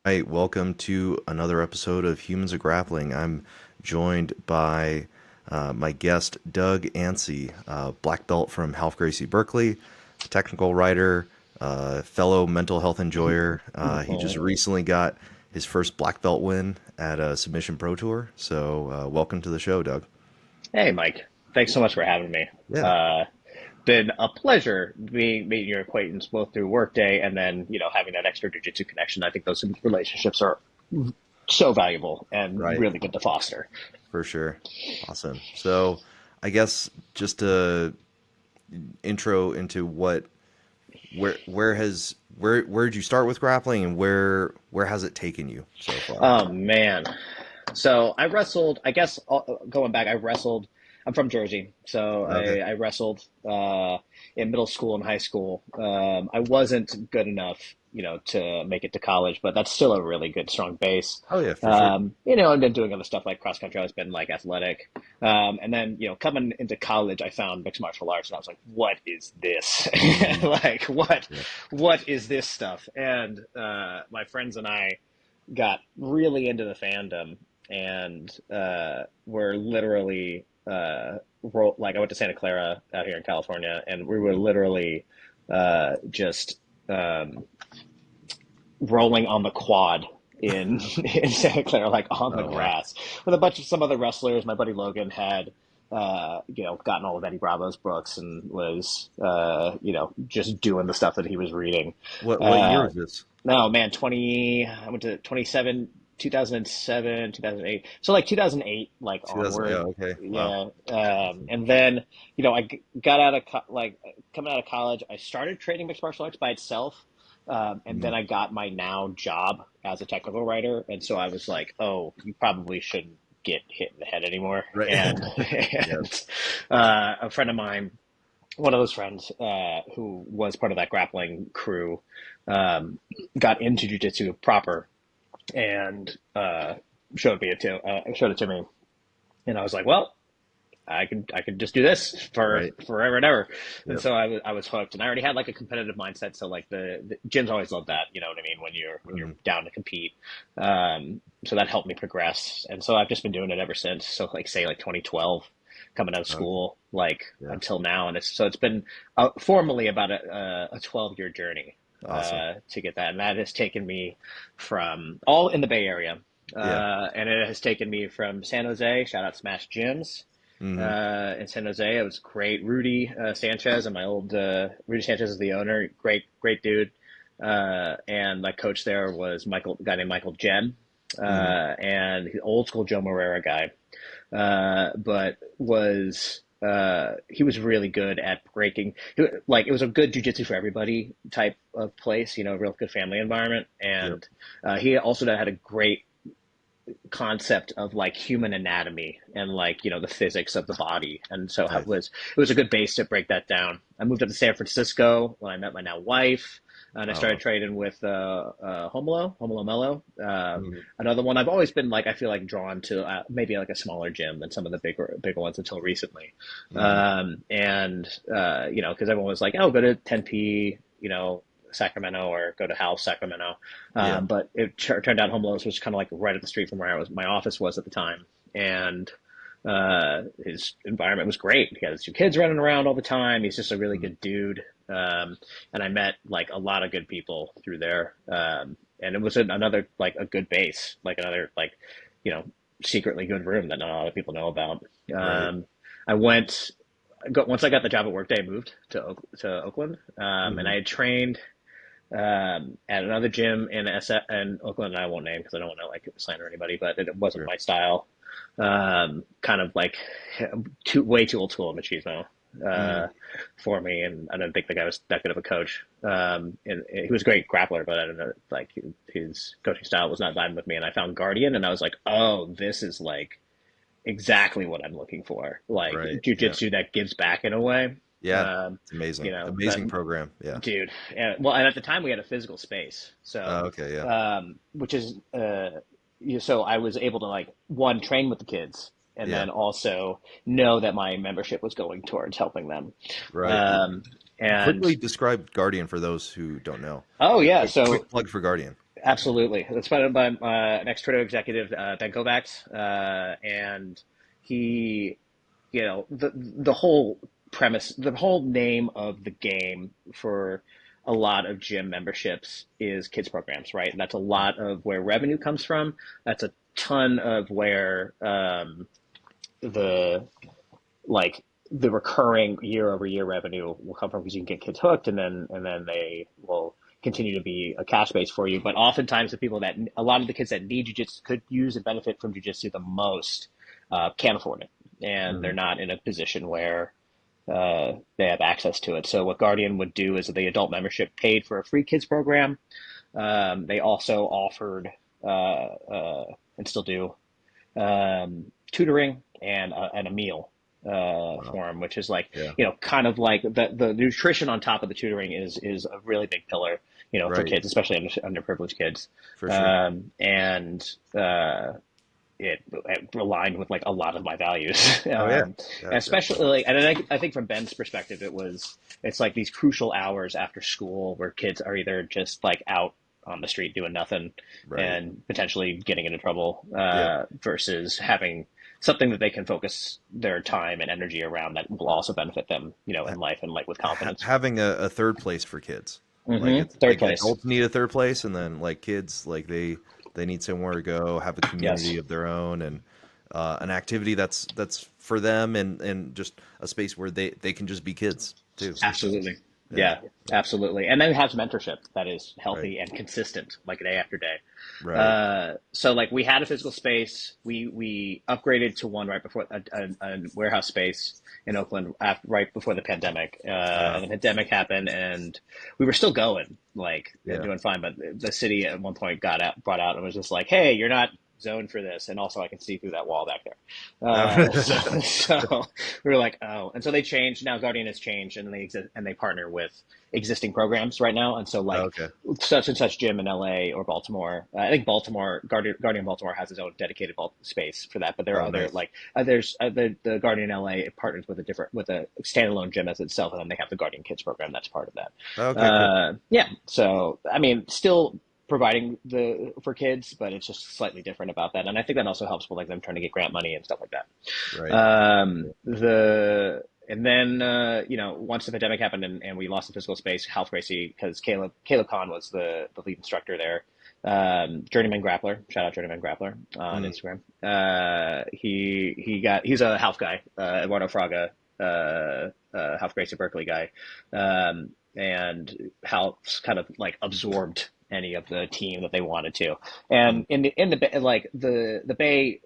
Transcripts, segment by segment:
Hi, welcome to another episode of Humans of Grappling. I'm joined by my guest, Doug Ancey, black belt from Half Gracie Berkeley, technical writer, fellow mental health enjoyer. He just recently got his first black belt win at a Submission Pro Tour. So, welcome to the show, Doug. Hey, Mike. Thanks so much for having me. Yeah, Uh, Been a pleasure meeting your acquaintance both through Workday and then, having that extra jiu-jitsu connection. I think those relationships are so valuable and right, really good to foster. for sure. Awesome. So, I guess just a intro into where did you start with grappling and where has it taken you so far? Oh, man. So I wrestled, I guess, going back, I wrestled. I'm from Jersey, so Okay. I wrestled in middle school and high school. I wasn't good enough, to make it to college, but that's still a really good, strong base. Oh yeah, for sure. I've been doing other stuff like cross country. I've been like athletic, and then coming into college, I found mixed martial arts, and I was like, "What is this? Hmm. Like, Yeah. what is this stuff?" And my friends and I got really into the fandom and were literally like I went to Santa Clara out here in California, and we were literally just rolling on the quad in in Santa Clara, like on the Oh wow. grass, with a bunch of some other wrestlers. My buddy Logan had gotten all of Eddie Bravo's books and was, just doing the stuff that he was reading. What year Uh, was this? no, man, I went to 2007, 2008. So like 2008, like 2000. Yeah. onward. Okay. Wow. Yeah. And then, got out of, like, coming out of college, I started training mixed martial arts by itself. And Mhm. then I got my now job as a technical writer. And so I was like, oh, you probably shouldn't get hit in the head anymore. Right. And, Yeah. and a friend of mine, one of those friends who was part of that grappling crew, um, got into jujitsu proper and showed it to me, and I was like, well, I could just do this for Right. forever and ever. And Yep. so I was hooked, and I already had like a competitive mindset. So like the gyms always love that, you know what I mean, when you're Hmm. down to compete. So that helped me progress, and so I've just been doing it ever since. So like say like 2012, coming out of Okay. school, like Yeah. until now, and it's been formally about a 12-year journey Awesome. to get that, and that has taken me from all in the Bay Area. Yeah. And it has taken me from San Jose, shout out Smash Gyms, Hmm. in San Jose. It was great. Rudy Sanchez, and my old Rudy Sanchez is the owner. Great dude. And my coach there was a guy named Michael Jen, Hmm. and he's old school Joe Morera guy, but was. He was really good at breaking. Like it was a good jujitsu for everybody type of place, real good family environment. Yep. And he also had a great concept of like human anatomy and like the physics of the body, and so Nice. it was a good base to break that down. I moved up to San Francisco when I met my now wife, and I Oh started wow. training with Homolo Mello. Hmm. Another one I've always been like I feel like drawn to, maybe like a smaller gym than some of the bigger ones until recently. Hmm. And because everyone was like, oh, go to 10P, Sacramento, or go to Hal Sacramento. Yeah. But it turned out Home Loans was kind of like right at the street from where my office was at the time, and his environment was great. He had his two kids running around all the time. He's just a really Hmm. good dude, and I met like a lot of good people through there, and it was another like a good base, like another like you know secretly good room that not a lot of people know about. Right. Um, I went. Once I got the job at Workday, I moved to Oakland, and Hmm. I had trained at another gym in Oakland. And I won't name because I don't want to like slander anybody, but it wasn't Sure. my style. Kind of like way too old school machismo Hmm. uh, for me, and I didn't think the guy was that good of a coach. And he was a great grappler, but I don't know, like his coaching style was not vibing with me. And I found Guardian, and I was like, oh, this is like exactly what I'm looking for, like Right. Yeah. jujitsu that gives back in a way. Yeah. Um, It's amazing. that Amazing program. Yeah. dude. And at the time we had a physical space, so Okay. Yeah. which is so I was able to like one train with the kids, and Yeah. then also know that my membership was going towards helping them. Right. Um, and Quickly describe Guardian for those who don't know. oh Like yeah, quick so plug for Guardian. Absolutely. That's by an ex-Twitter executive, Ben Kovacs, and he, the whole premise, the whole name of the game for a lot of gym memberships is kids programs, right? And that's a lot of where revenue comes from. That's a ton of where the like the recurring year over year revenue will come from because you can get kids hooked and then they will continue to be a cash base for you. But oftentimes the people that a lot of the kids that need jujitsu could use and benefit from jujitsu the most can't afford it, and they're Mhm. not in a position where they have access to it. So what Guardian would do is that the adult membership paid for a free kids program. They also offered and still do tutoring and a meal Wow. for them, which is like Yeah. kind of like the nutrition on top of the tutoring is a really big pillar, for Right. kids, especially underprivileged kids, For sure. and it aligned with like a lot of my values, Oh yeah. Yeah. especially like, and I think from Ben's perspective, it's like these crucial hours after school where kids are either just like out on the street doing nothing Right. and potentially getting into trouble, Yep. versus having something that they can focus their time and energy around that will also benefit them, in life and like with confidence. Having a third place for kids. Like it's Third like place. adults need a third place, and then like kids, like they need somewhere to go, have a community Yes. of their own, and an activity that's for them, and just a space where they can just be kids too. Absolutely. Yeah. Yeah, absolutely. And then it has mentorship that is Right. healthy and consistent, like day after day. Right. So like we had a physical space. We upgraded to one right before a warehouse space in Oakland right before the pandemic. Uh, And the pandemic happened, and we were still going, like yeah. doing fine. But the city at one point brought out and was just like, "Hey, you're not zoned for this," and also I can see through that wall back there. So we were like, oh, and so they changed. Now Guardian has changed, and they exist and they partner with existing programs right now. And so like Okay. such and such gym in LA or Baltimore, I think Guardian Baltimore has its own dedicated space for that. But there are Oh, other nice. like there's the Guardian LA partners with a standalone gym as itself, and then they have the Guardian Kids program that's part of that. Okay. Cool. Yeah, so I mean, still providing the for kids, but it's just slightly different about that. And I think that also helps with like them trying to get grant money and stuff like that. Right. And then once the pandemic happened and we lost the physical space, Health Gracie, because Caleb Kahn was the lead instructor there. Journeyman Grappler, shout out Journeyman Grappler on Mm, Instagram. He's a health guy, Eduardo Fraga, Health Gracie Berkeley guy, and Hal's kind of like absorbed any of the team that they wanted to. mm, And in the Bay,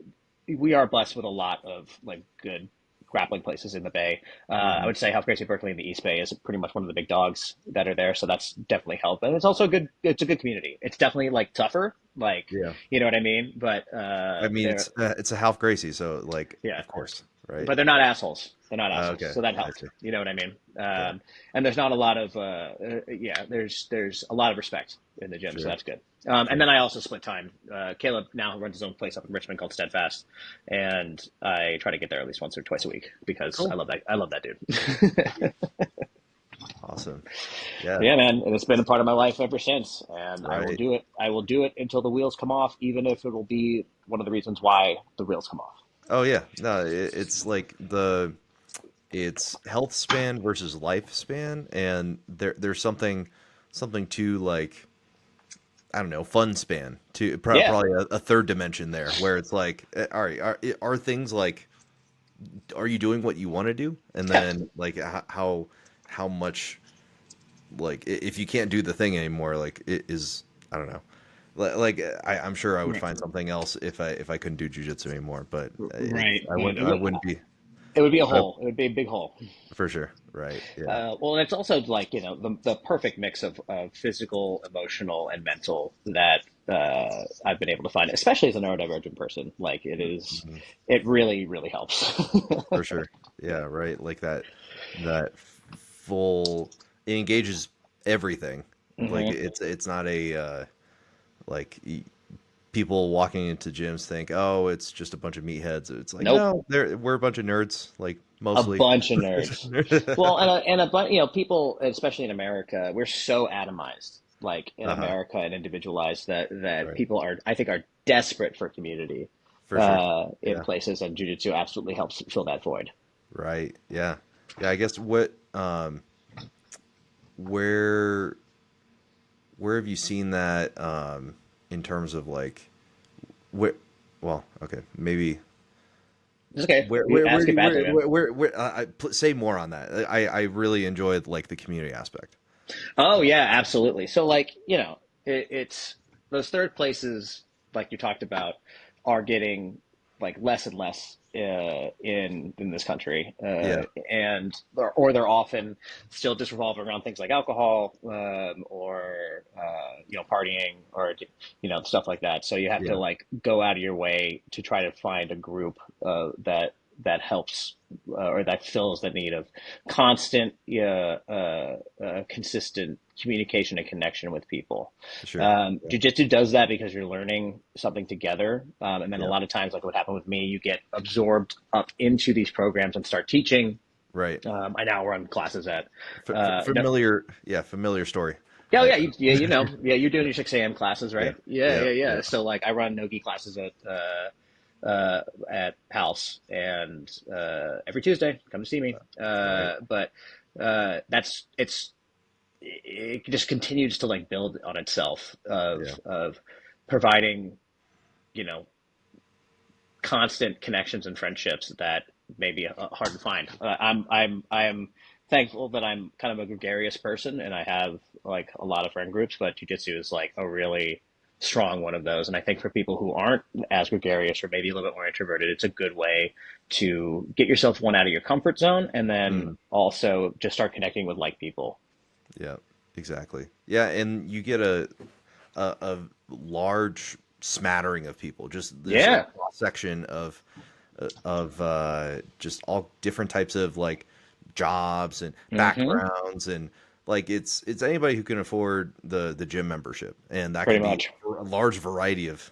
we are blessed with a lot of like good grappling places in the Bay. I mhm. would say Health Gracie Berkeley in the East Bay is pretty much one of the big dogs that are there, so that's definitely helped. And it's also good. It's a good community. It's definitely like tougher, like Yeah. you know what I mean. But I mean, they're it's a half Gracie, so like, yeah, of course, right? but they're not assholes. They're not assholes, Okay. so that I helped. see. You know what I mean? Yeah. And there's not a lot of there's a lot of respect in the gym, so Sure. that's good. And Sure. then I also split time. Caleb now runs his own place up in Richmond called Steadfast, and I try to get there at least once or twice a week because I Cool. love that. I love that dude. Awesome. Yeah. Yeah, man, and it's been a part of my life ever since, and I will Right. do it. I will do it until the wheels come off, even if it will be one of the reasons why the wheels come off. Oh yeah. No, it's like it's health span versus lifespan, and there's something to like, I don't know, fun span to Yeah, probably a third dimension there where it's like, all right, are things like, are you doing what you want to do, and yeah, then like how much, like if you can't do the thing anymore, like it is, I don't know. Like I'm sure I would right. find something else if I couldn't do jujitsu anymore, but Right. I wouldn't be It would be a uh, hole. It would be a big hole. for sure. Right. Yeah. Well, and it's also like the perfect mix of physical, emotional, and mental that I've been able to find, especially as a neurodivergent person. Like Mhm. it really, really helps. For sure. Yeah. Right. Like that full, it engages everything. Like Hmm. it's not a like people walking into gyms think, oh, it's just a bunch of meatheads. It's like, Nope. no, we're a bunch of nerds, like A mostly. bunch of nerds. Well, and a bunch, people, especially in America, we're so atomized. like in Uh-huh. America and individualized that Right. people are, I think, are desperate for community For sure. in Yeah. places, and Jiu-Jitsu absolutely helps fill that void. Right. Yeah. Yeah. I guess where where have you seen that in terms of like where? Well, okay, maybe It's okay. where You where where ask do it you, badly, man. say more on that? I really enjoyed like the community aspect. Oh yeah, absolutely. So like, it's those third places, like you talked about, are getting like less and less in this country, Yeah. and or they're often still just revolving around things like alcohol, or partying, or stuff like that. So you have to Yeah. like go out of your way to try to find a group that helps, or that fills the need of constant, consistent communication and connection with people. Sure. Yeah. Jiu-jitsu does that because you're learning something together, and then a Yeah. lot of times, like what happened with me, you get absorbed up into these programs and start teaching. Right. I now run classes at no, Familiar. Yeah. Familiar story. oh I, yeah, yeah, you're doing your 6 a.m. classes, yeah. right? Yeah, Yeah. yeah, Yeah. yeah. So like I run nogi classes at House, and every Tuesday, come to see me. Right. But that's it just continues to like build on itself Yeah. of providing, you know, constant connections and friendships that may be hard to find. I'm thankful that I'm kind of a gregarious person and I have like a lot of friend groups, but jujitsu is like a really strong one of those. And I think for people who aren't as gregarious or maybe a little bit more introverted, it's a good way to get yourself one out of your comfort zone and then Mm. also just start connecting with like people. Yeah. Exactly. Yeah, and you get a large smattering of people. Just there's a Yeah. cross section of just all different types of like jobs and Hmm. backgrounds and like it's anybody who can afford the gym membership and that Pretty can be much. a large variety of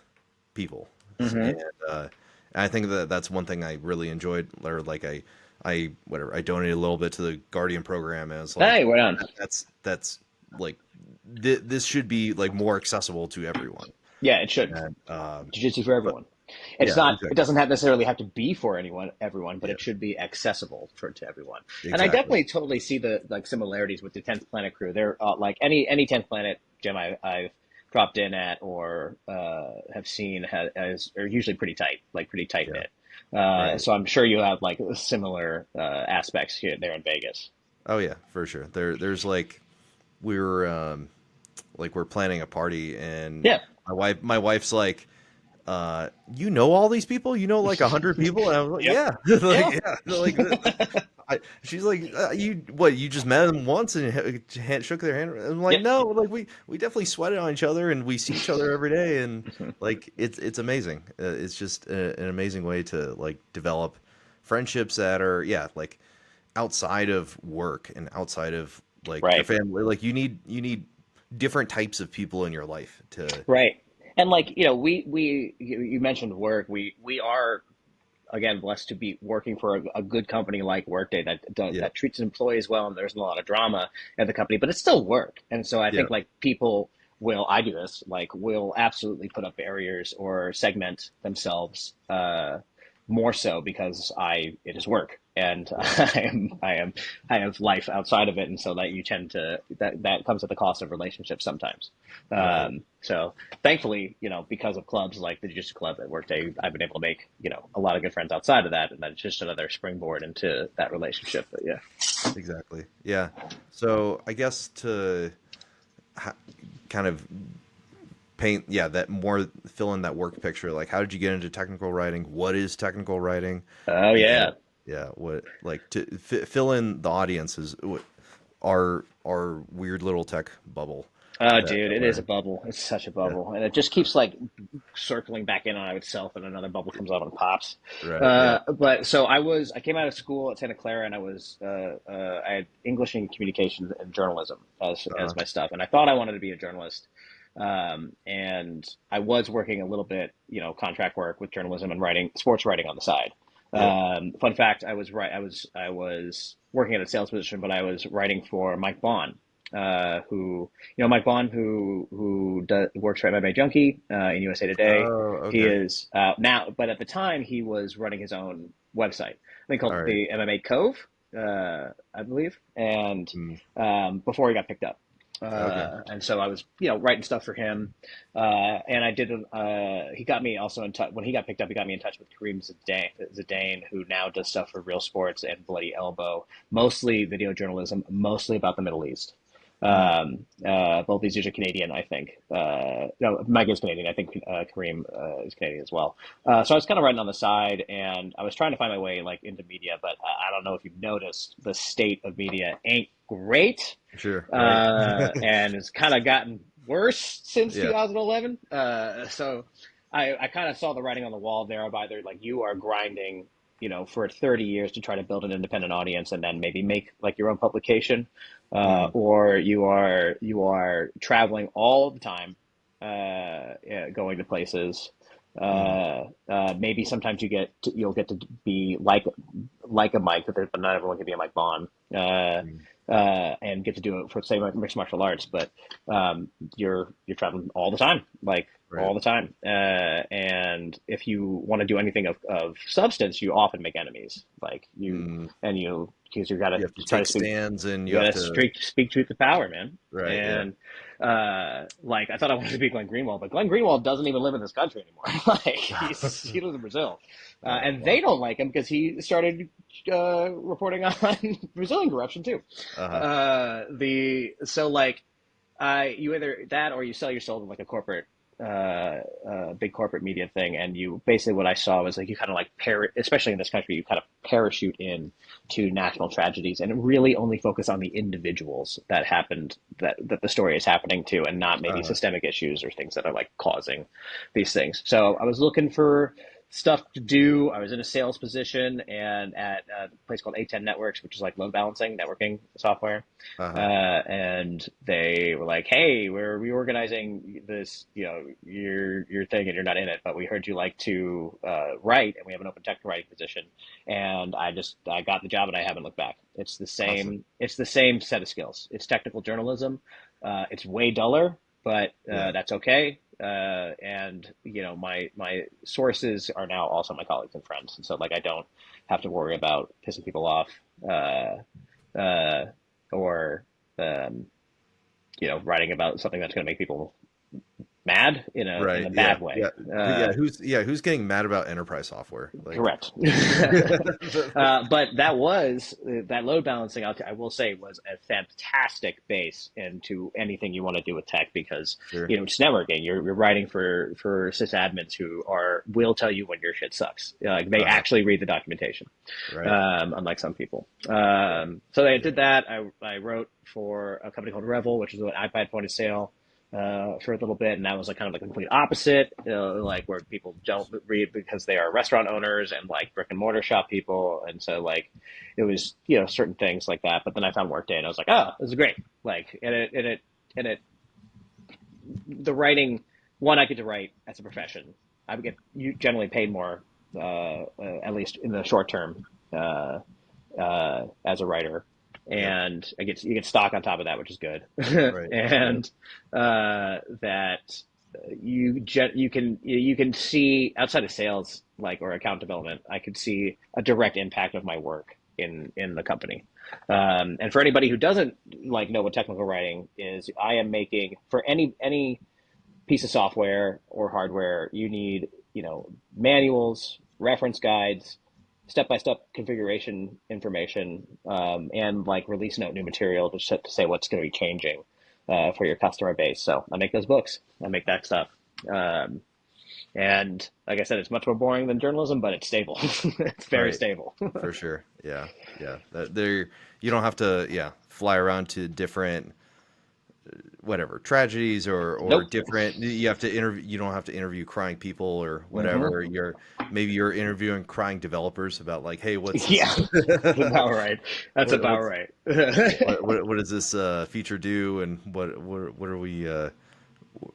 people and Hmm. uh and I think that that's one thing I really enjoyed or like I whatever I donated a little bit to the Guardian program and it's like Hey, right on. that's like this should be like more accessible to everyone Yeah, it should. and Jiu-jitsu for but everyone. It's yeah, not. It exactly. doesn't have necessarily have to be for everyone, but Yeah, it should be accessible to everyone. And I exactly. definitely totally see the like similarities with the 10th Planet crew. They're like any 10th Planet gym I've dropped in at or have seen has are usually pretty tight, like pretty tight Yeah, knit. right. So I'm sure you have like similar aspects here there in Vegas. Oh yeah, for sure. There's we were like we're planning a party and Yeah. my wife's like, you know all these people? You know like 100 people? And I was like, Yep. yeah, like Yeah. yeah, like she's like, you what? You just met them once and shook their hand? I'm like, Yep. no, like we definitely sweated on each other and we see each other every day and like it's amazing. It's just an amazing way to like develop friendships that are yeah like outside of work and outside of like your Right. family. Like you need different types of people in your life to Right. And like, you mentioned work. We are again blessed to be working for a good company like Workday yeah that treats employees well, and there's a lot of drama at the company, but it's still work. And so I yeah think like people will, I do this, like will absolutely put up barriers or segment themselves more so because it is work, and yeah I have life outside of it, and so that you tend to that comes at the cost of relationships sometimes. right So thankfully, because of clubs like the Jiu-Jitsu Club at Workday, I've been able to make, a lot of good friends outside of that, and that's just another springboard into that relationship. But yeah. exactly yeah so I guess to ha- kind of paint yeah that more fill in that work picture like how did you get into technical writing what is technical writing Oh and yeah. yeah what like to fill in the audiences our weird little tech bubble Oh, that dude, it is a we're bubble. It's such a yeah bubble, and it just keeps like circling back in on itself, and another bubble comes up and pops. right yeah But so I came out of school at Santa Clara, and I had English and communications and journalism as uh, my stuff, and I thought I wanted to be a journalist. And I was working a little bit, contract work with journalism and writing, sports writing on the side. yep Fun fact: I was working at a sales position, but I was writing for Mike Vaughn who, Mike Vaughn, works for MMA Junkie in USA Today. Oh, He okay. is now, but at the time he was running his own website. I think All called right. the MMA Cove, I believe, and Mm, before he got picked up. okay. And so I was, writing stuff for him. And I did, he got me also in touch, when he got picked up, he got me in touch with Kareem Zidane, who now does stuff for Real Sports and Bloody Elbow, mostly video journalism, mostly about the Middle East. Mm, Both these dudes are Canadian, I think. No, Mike is Canadian. I think Kareem is Canadian as well. So I was kind of writing on the side, and I was trying to find my way like into media, but I don't know if you've noticed the state of media ain't great, sure. Right. and it's kind of gotten worse since Yeah. 2011. So I kind of saw the writing on the wall there of either like you are grinding, for 30 years to try to build an independent audience and then maybe make like your own publication, Mm, or you are traveling all the time, yeah, going to places. mm, Maybe sometimes you'll get to be like a Mike, but not everyone can be a Mike Bond. mm. And get to do it for say like mixed martial arts, but you're traveling all the time, like Right. all the time. And if you want to do anything of substance, you often make enemies, like Mm. because you got to You have to try to take stands and you you have gotta to, speak truth to power, man. right. Yeah. And like I thought I wanted to be Glenn Greenwald, but Glenn Greenwald doesn't even live in this country anymore. Like he lives in Brazil, and Wow. they don't like him because he started reporting on Brazilian corruption too. Uh-huh. The so like you either that or you sell your soul to like a corporate big corporate media thing, and you basically what I saw was like you kind of like especially in this country, you kind of parachute in to national tragedies and really only focus on the individuals that happened that the story is happening to, and not maybe Uh-huh. systemic issues or things that are like causing these things. So I was looking for stuff to do. I was in a sales position and at a place called A10 Networks, which is like load balancing networking software. Uh-huh. And they were like, "Hey, we're reorganizing this, your thing, and you're not in it, but we heard you like to write, and we have an open technical writing position." And I got the job, and I haven't looked back. Awesome. It's the same set of skills. It's technical journalism. It's way duller, but Yeah. that's okay. And my sources are now also my colleagues and friends, and so like I don't have to worry about pissing people off. Uh, uh, or um, writing about something that's going to make people mad in Right. a Yeah. bad way. Yeah. Who's getting mad about enterprise software? Like Correct. But that load balancing. I will say was a fantastic base into anything you want to do with tech because sure. it's networking. You're writing for sysadmins who will tell you when your shit sucks. Like they Uh-huh. actually read the documentation, Right. unlike some people. Yeah. So I Yeah. did that. I wrote for a company called Revel, which is an iPad point of sale for a little bit, and that was like kind of like the complete opposite, like where people don't read because they are restaurant owners and like brick and mortar shop people, and so like it was certain things like that. But then I found Workday, and I was like, oh, this is great. Like and it the writing one I get to write as a profession. I would get you generally paid more, at least in the short term, as a writer, Yep. and you get stock on top of that, which is good, Right. Yep. and that you can see outside of sales like or account development, I could see a direct impact of my work in the company. And for anybody who doesn't like know what technical writing is, I am making for any piece of software or hardware, you need, manuals, reference guides, step-by-step configuration information, and like release note new material to say what's going to be changing for your customer base. So I make those books. I make that stuff. Um, and like I said, it's much more boring than journalism, but it's stable. It's very Right. stable. For sure. Yeah. Yeah. There, you don't have to, yeah, fly around to different whatever tragedies or Nope. different. You have to interview. You don't have to interview crying people or Hmm. whatever. Maybe you're interviewing crying developers about like, hey, what's this? Yeah, that's about right. That's about What's right. what does this feature do, and what are we?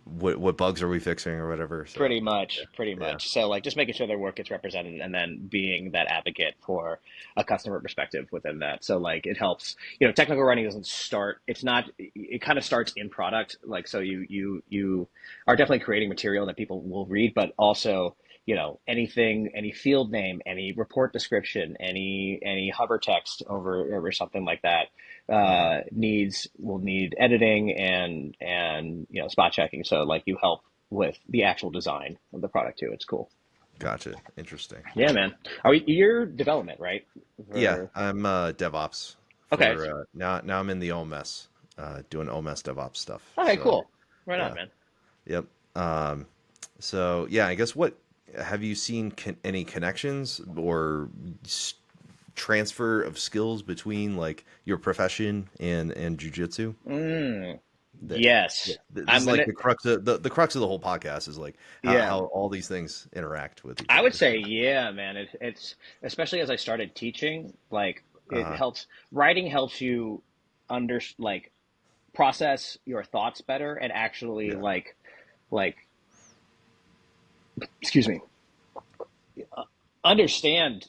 what bugs are we fixing or whatever. So Pretty much, pretty yeah, much. So like just making sure their work gets represented and then being that advocate for a customer perspective within that. So like it helps, technical writing doesn't start, it's not, it kind of starts in product. Like, so you are definitely creating material that people will read, but also, anything, any field name, any report description, any hover text over something like that, uh, will need editing and spot checking. So like you help with the actual design of the product too. It's cool. gotcha. Interesting. Yeah, man. You're development, right? Yeah, For I'm DevOps okay. for now. I'm in the OMS, doing OMS DevOps stuff. Okay, So cool. Right on, yeah, man. yep. So yeah, I guess what have you seen any connections or transfer of skills between like your profession and jujitsu? Mm, That yeah, yes. this I'm is like gonna the crux of the crux of the whole podcast is like yeah. how all these things interact with each I would other. say yeah, man. It's especially as I started teaching, like it Uh, helps writing helps you like process your thoughts better and actually yeah, like excuse me understand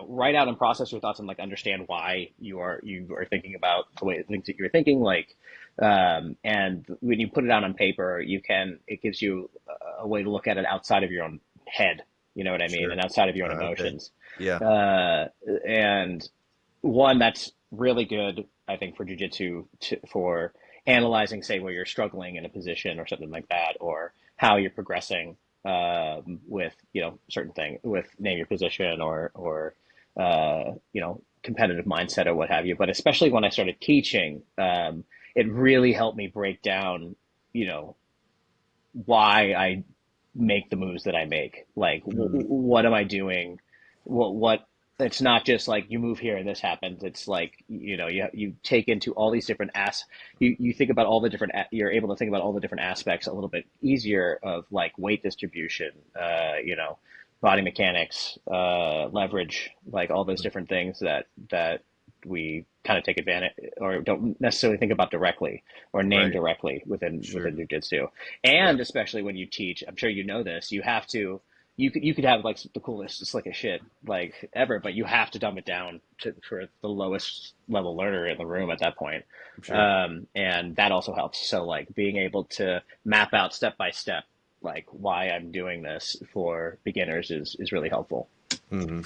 write out and process your thoughts and like understand why you are thinking about the way things that you're thinking and when you put it out on paper it gives you a way to look at it outside of your own head, you know what I mean, sure. and outside of your own Okay. emotions, Yeah. uh, and one that's really good, I think, for jujitsu for analyzing, say, where you're struggling in a position or something like that, or how you're progressing with certain thing with name your position or competitive mindset or what have you. But especially when I started teaching, it really helped me break down you know why I make the moves that I make. Like, Mm, what am I doing? What? It's not just like you move here and this happens. It's like you take into all these different you think about all the different you're able to think about all the different aspects a little bit easier of like weight distribution, body mechanics, leverage, like all those different things that we kind of take advantage or don't necessarily think about directly or name right. directly within Sure. jujitsu. Yeah. And especially when you teach, I'm sure you know this, you have to you could have like the coolest, slickest shit like ever, but you have to dumb it down for the lowest level learner in the room at that point. Sure. And that also helps. So like being able to map out step by step like why I'm doing this for beginners is really helpful. Hmm.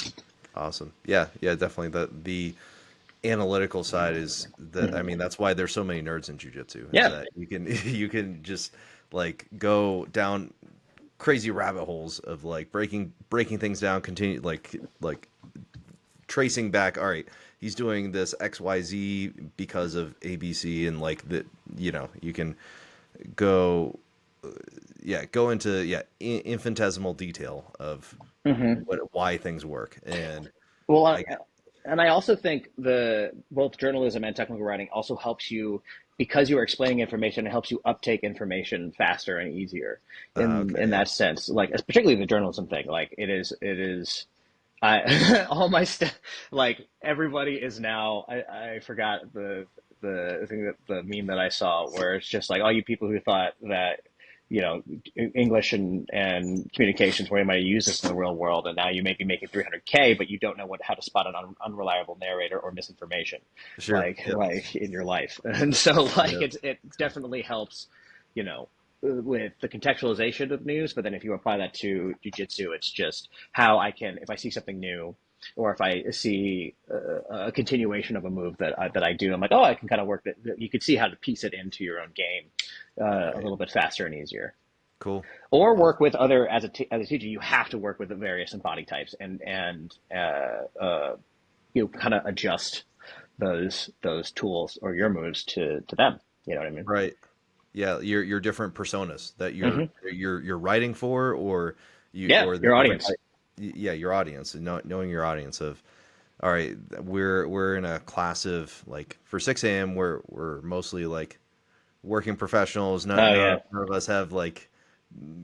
Awesome. Yeah. Yeah. Definitely. The analytical side is that I Mhm. mean that's why there's so many nerds in jujitsu is Yeah. that you can you can just like go down crazy rabbit holes of like breaking things down, continue like tracing back. All right, he's doing this XYZ because of ABC, and like that, you can go, yeah, go into infinitesimal detail of Hmm. why things work, and Well, I and I also think the both journalism and technical writing also helps you because you are explaining information. It helps you uptake information faster and easier okay, in yeah, that sense. Like particularly the journalism thing. Like it is. I all my stuff. Like everybody is now. I forgot the thing that the meme that I saw where it's just like all you people who thought that English and communications where you might use this in the real world, and now you may be making 300K, but you don't know how to spot an unreliable narrator or misinformation, sure, yep, like in your life. And so like yep, it definitely helps, you know, with the contextualization of news. But then if you apply that to jujitsu, it's just how I can, if I see something new, or if I see a continuation of a move that I do, I'm like, oh, I can kind of work that. You could see how to piece it into your own game a right, little bit faster and easier. cool, Or work awesome, with other as a teacher, you have to work with the various body types and you kind of adjust those tools or your moves to them. You know what I mean? right. Yeah, your different personas that you're Hmm. you're you're writing for, or Yeah, or the your different audience. yeah, your audience, and knowing your audience of all right, we're in a class of like for 6 a.m. we're mostly like working professionals. Oh yeah. None of us have like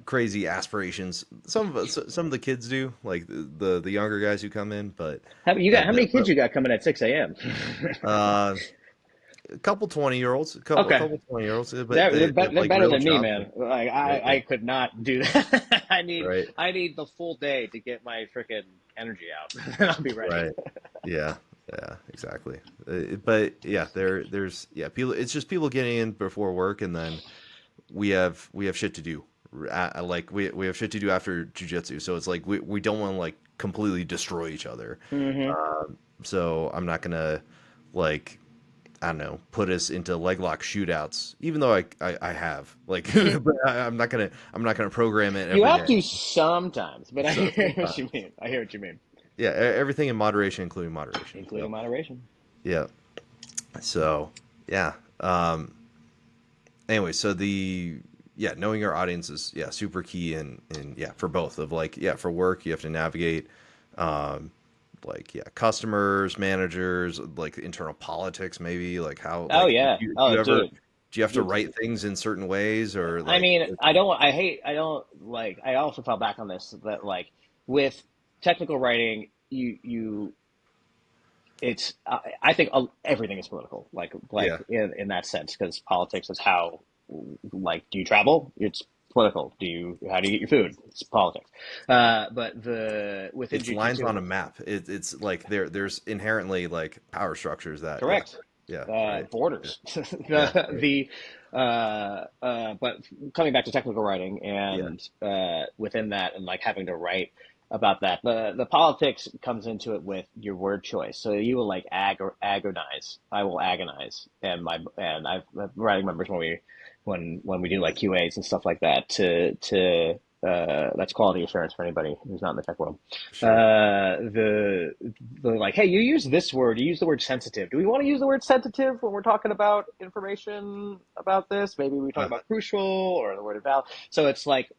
crazy aspirations. Some of the kids do, like the younger guys who come in, but How that, many that kids you got coming at 6 a.m.? uh a couple 20-year-olds, a Okay. couple 20-year-olds, but They're they they're like better real than me, jobs, man. Like right? I could not do that. Right, I need the full day to get my freaking energy out. And I'll be ready. right. Yeah, yeah, exactly. But yeah, there's yeah, people. It's just people getting in before work, and then we have shit to do. Like we have shit to do after jujitsu, so it's like we don't want to like completely destroy each other. Hmm. So I'm not gonna like I don't know put us into leg lock shootouts, even though I have like, but I'm not gonna program it You every have day. to sometimes, but I So hear what you sometimes, mean. I hear what you mean, yeah, everything in moderation, including moderation. including Yep. moderation. Yeah. So yeah. Anyway, so the yeah, knowing your audience is yeah super key in yeah for both of like yeah for work you have to navigate um like yeah customers, managers, like internal politics maybe like how Oh like yeah. do Oh you ever dude. do you have to Dude. write things in certain ways or I like mean, I don't. I hate. I don't like. I also fell back on this that like with technical writing, you it's I think everything is political yeah in that sense because politics is how like do you travel it's political do you how do you get your food it's politics but the within it's lines jiu-jitsu on a map it's like there's inherently like power structures that yeah correct yeah right yeah borders yeah right the but coming back to technical writing yeah and within that and like having to write about that the politics comes into it with your word choice so you will like agonize I will agonize and I've writing members when we do like QAs and stuff like that to that's quality assurance for anybody who's not in the tech world sure the like, hey, you use this word, you use the word sensitive. Do we want to use the word sensitive when we're talking about information about this? Maybe we talk uh, about crucial or the word invalid. So it's like,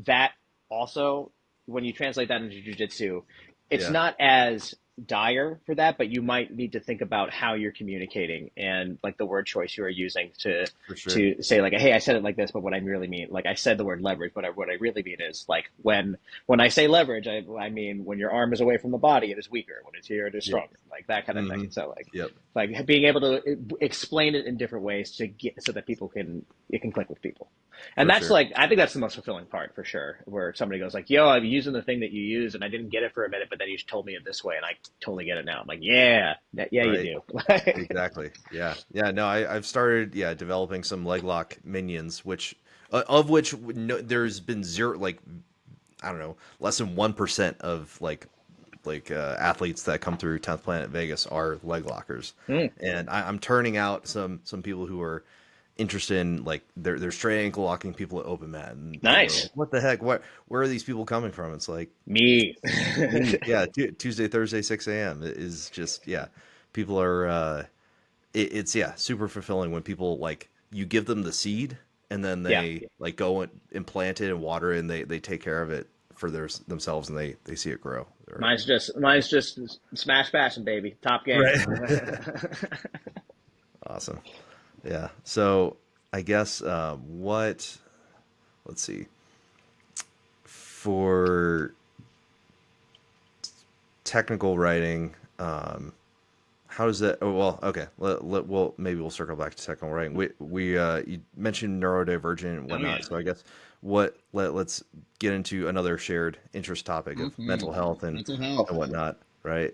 that also, when you translate that into jujitsu, it's yeah not as dire for that, but you might need to think about how you're communicating and like the word choice you are using for sure to say like, hey, I said it like this, but what I really mean, like I said the word leverage, but what I really mean is like when I say leverage, I mean when your arm is away from the body, it is weaker. When it's here, it is yeah stronger. Like that kind of thing. hmm So yep like being able to explain it in different ways to get so that people can it can click with people. And for that's sure like I think that's the most fulfilling part for sure. Where somebody goes like, "Yo, I'm using the thing that you use, and I didn't get it for a minute, but then you told me it this way, and I totally get it now." I'm like, "Yeah, yeah, you right do." exactly. Yeah. Yeah. No, I've started, yeah, developing some leg lock minions, which, of which no, there's been zero, like, I don't know, less than 1% of athletes that come through 10th Planet Vegas are leg lockers. Mm, And I'm turning out some people who are interested in like they're straight ankle locking people at open mat and people are nice. like, what the heck? Where are these people coming from? It's like Me. me, yeah, Tuesday, Thursday, 6 a.m. is just yeah. People are it's yeah super fulfilling when people like you give them the seed and then Yeah. they like go and plant it and water it and they take care of it for themselves and they see it grow or, Mine's just smash passion, baby. Top game. right awesome yeah so I guess what let's see for technical writing how does that? Oh, well, okay. Well, maybe we'll circle back to technical writing. We you mentioned neurodivergent and Oh whatnot. yeah. So I guess let's get into another shared interest topic of mental health Mental health. and whatnot, right?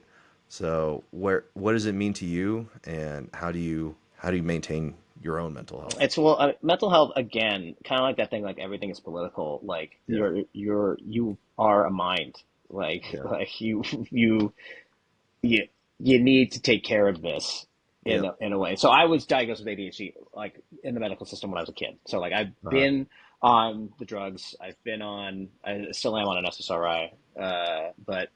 So what does it mean to you, and how do you maintain your own mental health? It's mental health again, kind of like that thing. Like everything is political. Like Yeah, you are a mind. Like yeah, like you you need to take care of this yeah. in a way. So I was diagnosed with ADHD like in the medical system when I was a kid. So like I've Uh-huh. been on the drugs. I still am on an SSRI. But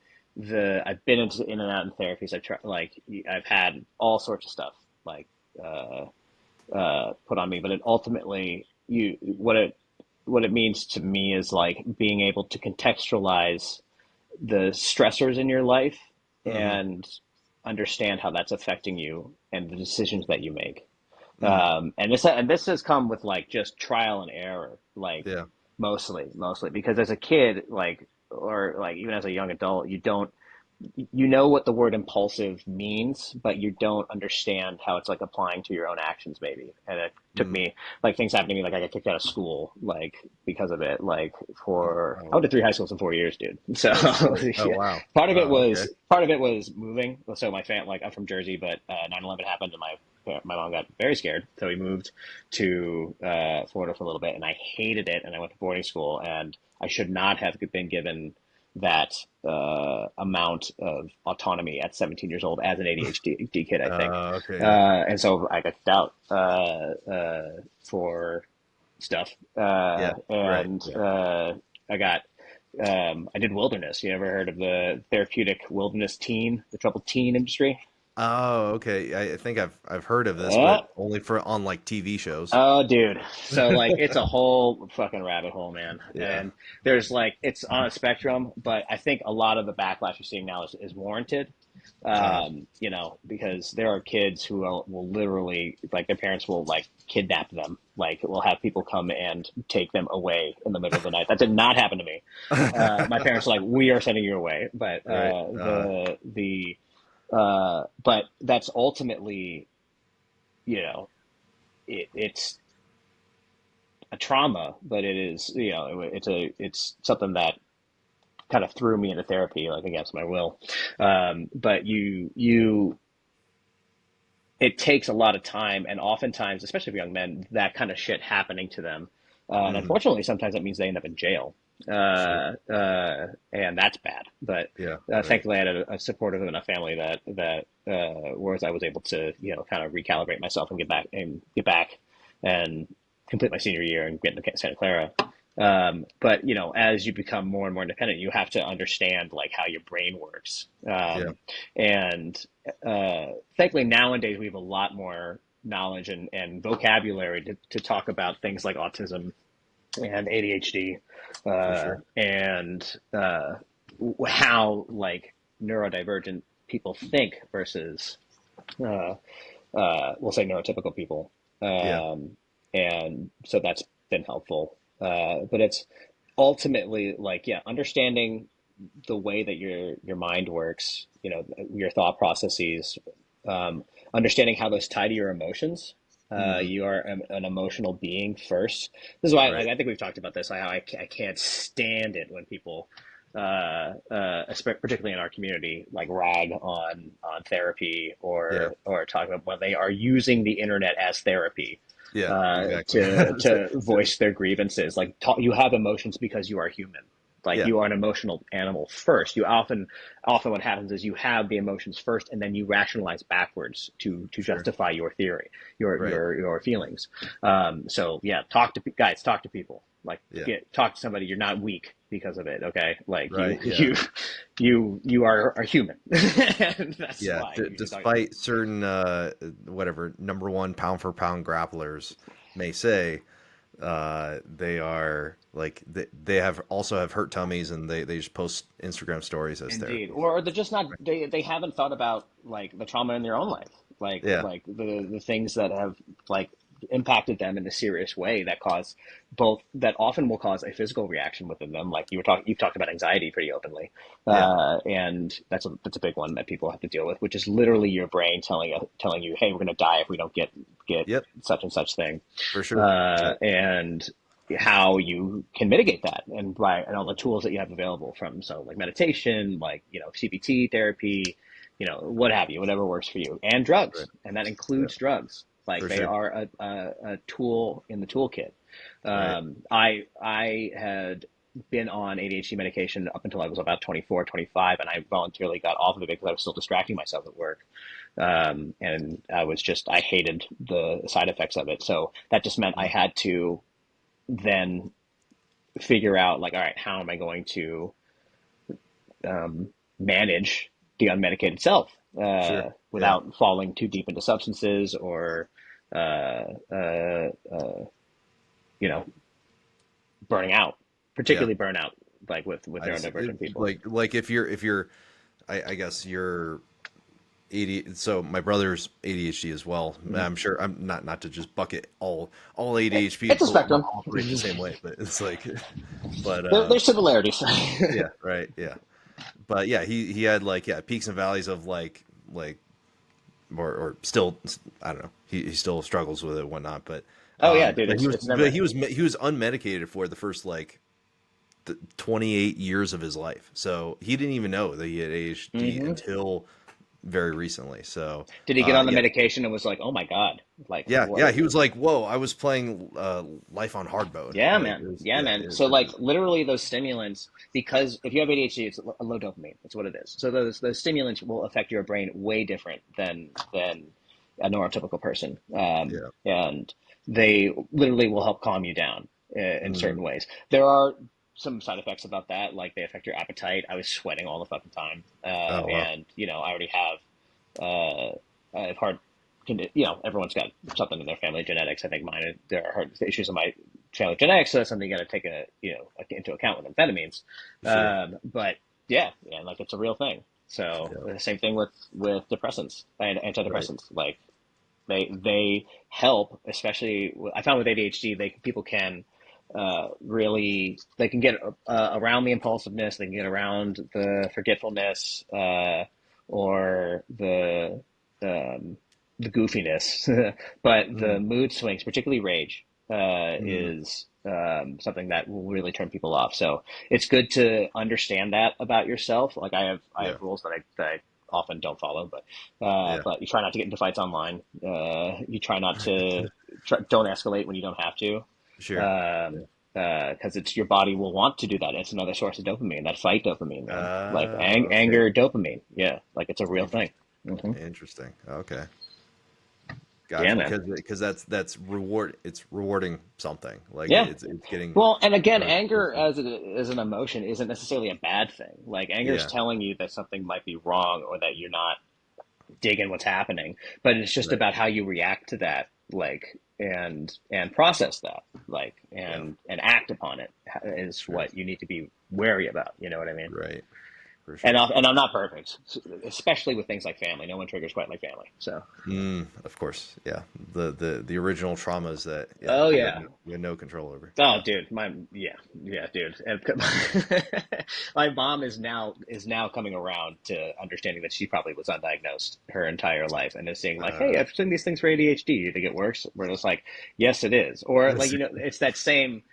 I've been in and out in therapies. I've tried like I've had all sorts of stuff like uh, put on me. But it ultimately you what it means to me is like being able to contextualize the stressors in your life Mm-hmm. and understand how that's affecting you and the decisions that you make. Mm-hmm. And this has come with like just trial and error, like Yeah. mostly because as a kid, like or like even as a young adult, you don't. you know what the word impulsive means, but you don't understand how it's like applying to your own actions, maybe. And it took Mm, me like things happened to me, like I got kicked out of school, like because of it. Like for I oh, went to three high schools in 4 years, dude. So oh, shit. Oh, yeah, wow. Okay. part of it was moving. So my fam, like I'm from Jersey, but 9/11 happened, and my mom got very scared, so we moved to Florida for a little bit, and I hated it, and I went to boarding school, and I should not have been given that amount of autonomy at 17 years old as an ADHD kid, I think. Okay. Yeah. And so I got kicked out for stuff. Yeah. Right. And Yeah. I got, I did wilderness. You ever heard of the therapeutic wilderness teen, the troubled teen industry? Oh, okay. I think I've heard of this, but Uh, only for on like TV shows. Oh, dude. So like it's a whole fucking rabbit hole, man. Yeah. And there's like it's on a spectrum, but I think a lot of the backlash you're seeing now is warranted. You know, because there are kids who will literally like their parents will like kidnap them. Like we'll have people come and take them away in the middle of the night. That did not happen to me. My parents are like, we are sending you away. But Right. but that's ultimately, you know, it's a trauma, but it is, you know, it's something that kind of threw me into therapy, like against my will. But it takes a lot of time, and oftentimes, especially for young men, that kind of shit happening to them. And Hmm. unfortunately, sometimes that means they end up in jail. Sure. And that's bad. But Yeah. Right. thankfully, I had a supportive enough family that whereas I was able to, you know, kind of recalibrate myself and get back and complete my senior year and get into Santa Clara. But you know, as you become more and more independent, you have to understand like how your brain works. Yeah. And thankfully, nowadays we have a lot more knowledge and vocabulary to talk about things like autism and ADHD, For sure. and how like neurodivergent people think versus uh, we'll say neurotypical people. Yeah. And so that's been helpful. But it's ultimately like, yeah, understanding the way that your mind works, you know, your thought processes, understanding how those tie to your emotions. Hmm. You are an emotional being first. This is why, like, Right. I think we've talked about this. I can't stand it when people, particularly in our community, like rag on therapy Yeah. or talk about when they are using the internet as therapy Yeah. Exactly. to voice their grievances. Like you have emotions because you are human. Like Yeah. you are an emotional animal first. You often what happens is you have the emotions first, and then you rationalize backwards to Sure. justify your theory, Right. your feelings. So yeah, talk to people. Like Yeah. talk to somebody. You're not weak because of it. Okay, like Right. Yeah. you are human, and that's Yeah. why you should talk to Despite people. certain whatever number one pound for pound grapplers may say, they are like they have also have hurt tummies and they just post Instagram stories as Indeed, therapy. or they're just not Right. they haven't thought about like the trauma in their own life, Yeah. like the things that have like impacted them in a serious way that cause both that often will cause a physical reaction within them. Like you've talked about anxiety pretty openly, Yeah. and that's a big one that people have to deal with, which is literally your brain telling you, hey, we're going to die if we don't get Yep. such and such thing, For sure. Right. and how you can mitigate that and all the tools that you have available from so like meditation, like you know CBT therapy, you know what have you, whatever works for you, and Right. drugs, and that Yeah. includes drugs. Like For they sure. are a tool in the toolkit. Right. I had been on ADHD medication up until I was about 24, 25, and I voluntarily got off of it because I was still distracting myself at work. And I hated the side effects of it. So that just meant I Mm. had to then figure out like, all right, how am I going to manage the unmedicated self Sure. Yeah. without falling too deep into substances or uh, uh, you know burning out, Yeah. particularly burnout, like with I see. neurodivergent people. Like if you're I guess you're AD, so my brother's ADHD as well. Mhm. I'm sure I'm not to just bucket all ADHD It's a people spectrum. operate the same way, but it's like, but There's similarities. yeah, right, yeah. But yeah, he had like peaks and valleys of like or still I don't know. He still struggles with it and whatnot, Oh yeah, dude, but it's never ending. he was unmedicated for the first like 28 years of his life. So he didn't even know that he had ADHD Hmm. until very recently. So Did he get on the yeah, medication and was like, oh my God, like yeah, what? he was like, "Whoa, I was playing life on hard mode." Yeah, Like man. Yeah, man. So it like was, literally those stimulants, because if you have ADHD, it's a low dopamine. That's what it is. So those stimulants will affect your brain way different than a neurotypical person. yeah. And they literally will help calm you down in Hmm. certain ways. There are some side effects about that, like they affect your appetite. I was sweating all the fucking time, Oh wow. and I already have hard. Everyone's got something in their family genetics. I think mine, there are heart issues in my family genetics, so that's something you got to take into account with amphetamines. Sure. But yeah, like it's a real thing. So Yeah. the same thing with depressants and Right. antidepressants. Like they help, especially I found with ADHD, people can really they can get around the impulsiveness, they can get around the forgetfulness, or um, the goofiness, but the Mm. mood swings, particularly rage, Mm. is something that will really turn people off. So it's good to understand that about yourself. Like I Yeah. have rules that I often don't follow, Yeah. but you try not to get into fights online. You try not to don't escalate when you don't have to. Sure. Um, Yeah. because it's your body will want to do that. It's another source of dopamine, that fight dopamine, man. Like Okay. anger dopamine. Yeah, like it's a real thing. Hmm. Interesting. Okay. Yeah, Gotcha. man. Because that's reward. It's rewarding something. Like Yeah. it's getting. Well, and again, Or, anger as an emotion isn't necessarily a bad thing. Like anger is yeah. telling you that something might be wrong or that you're not digging what's happening, but it's just Right. about how you react to that, like and process that, like Yeah. and act upon it is Sure. what you need to be wary about. You know what I mean? Right. For And sure. I'm not perfect, especially with things like family. No one triggers quite like family. So, Of course. Yeah. The original traumas that oh yeah. you had no control over. Oh, Yeah. dude, yeah, dude. And my mom is now coming around to understanding that she probably was undiagnosed her entire life, and is saying like, "Hey, Uh, I've seen these things for ADHD. Do you think it works?" Where it's like, "Yes, it is," or like it's that same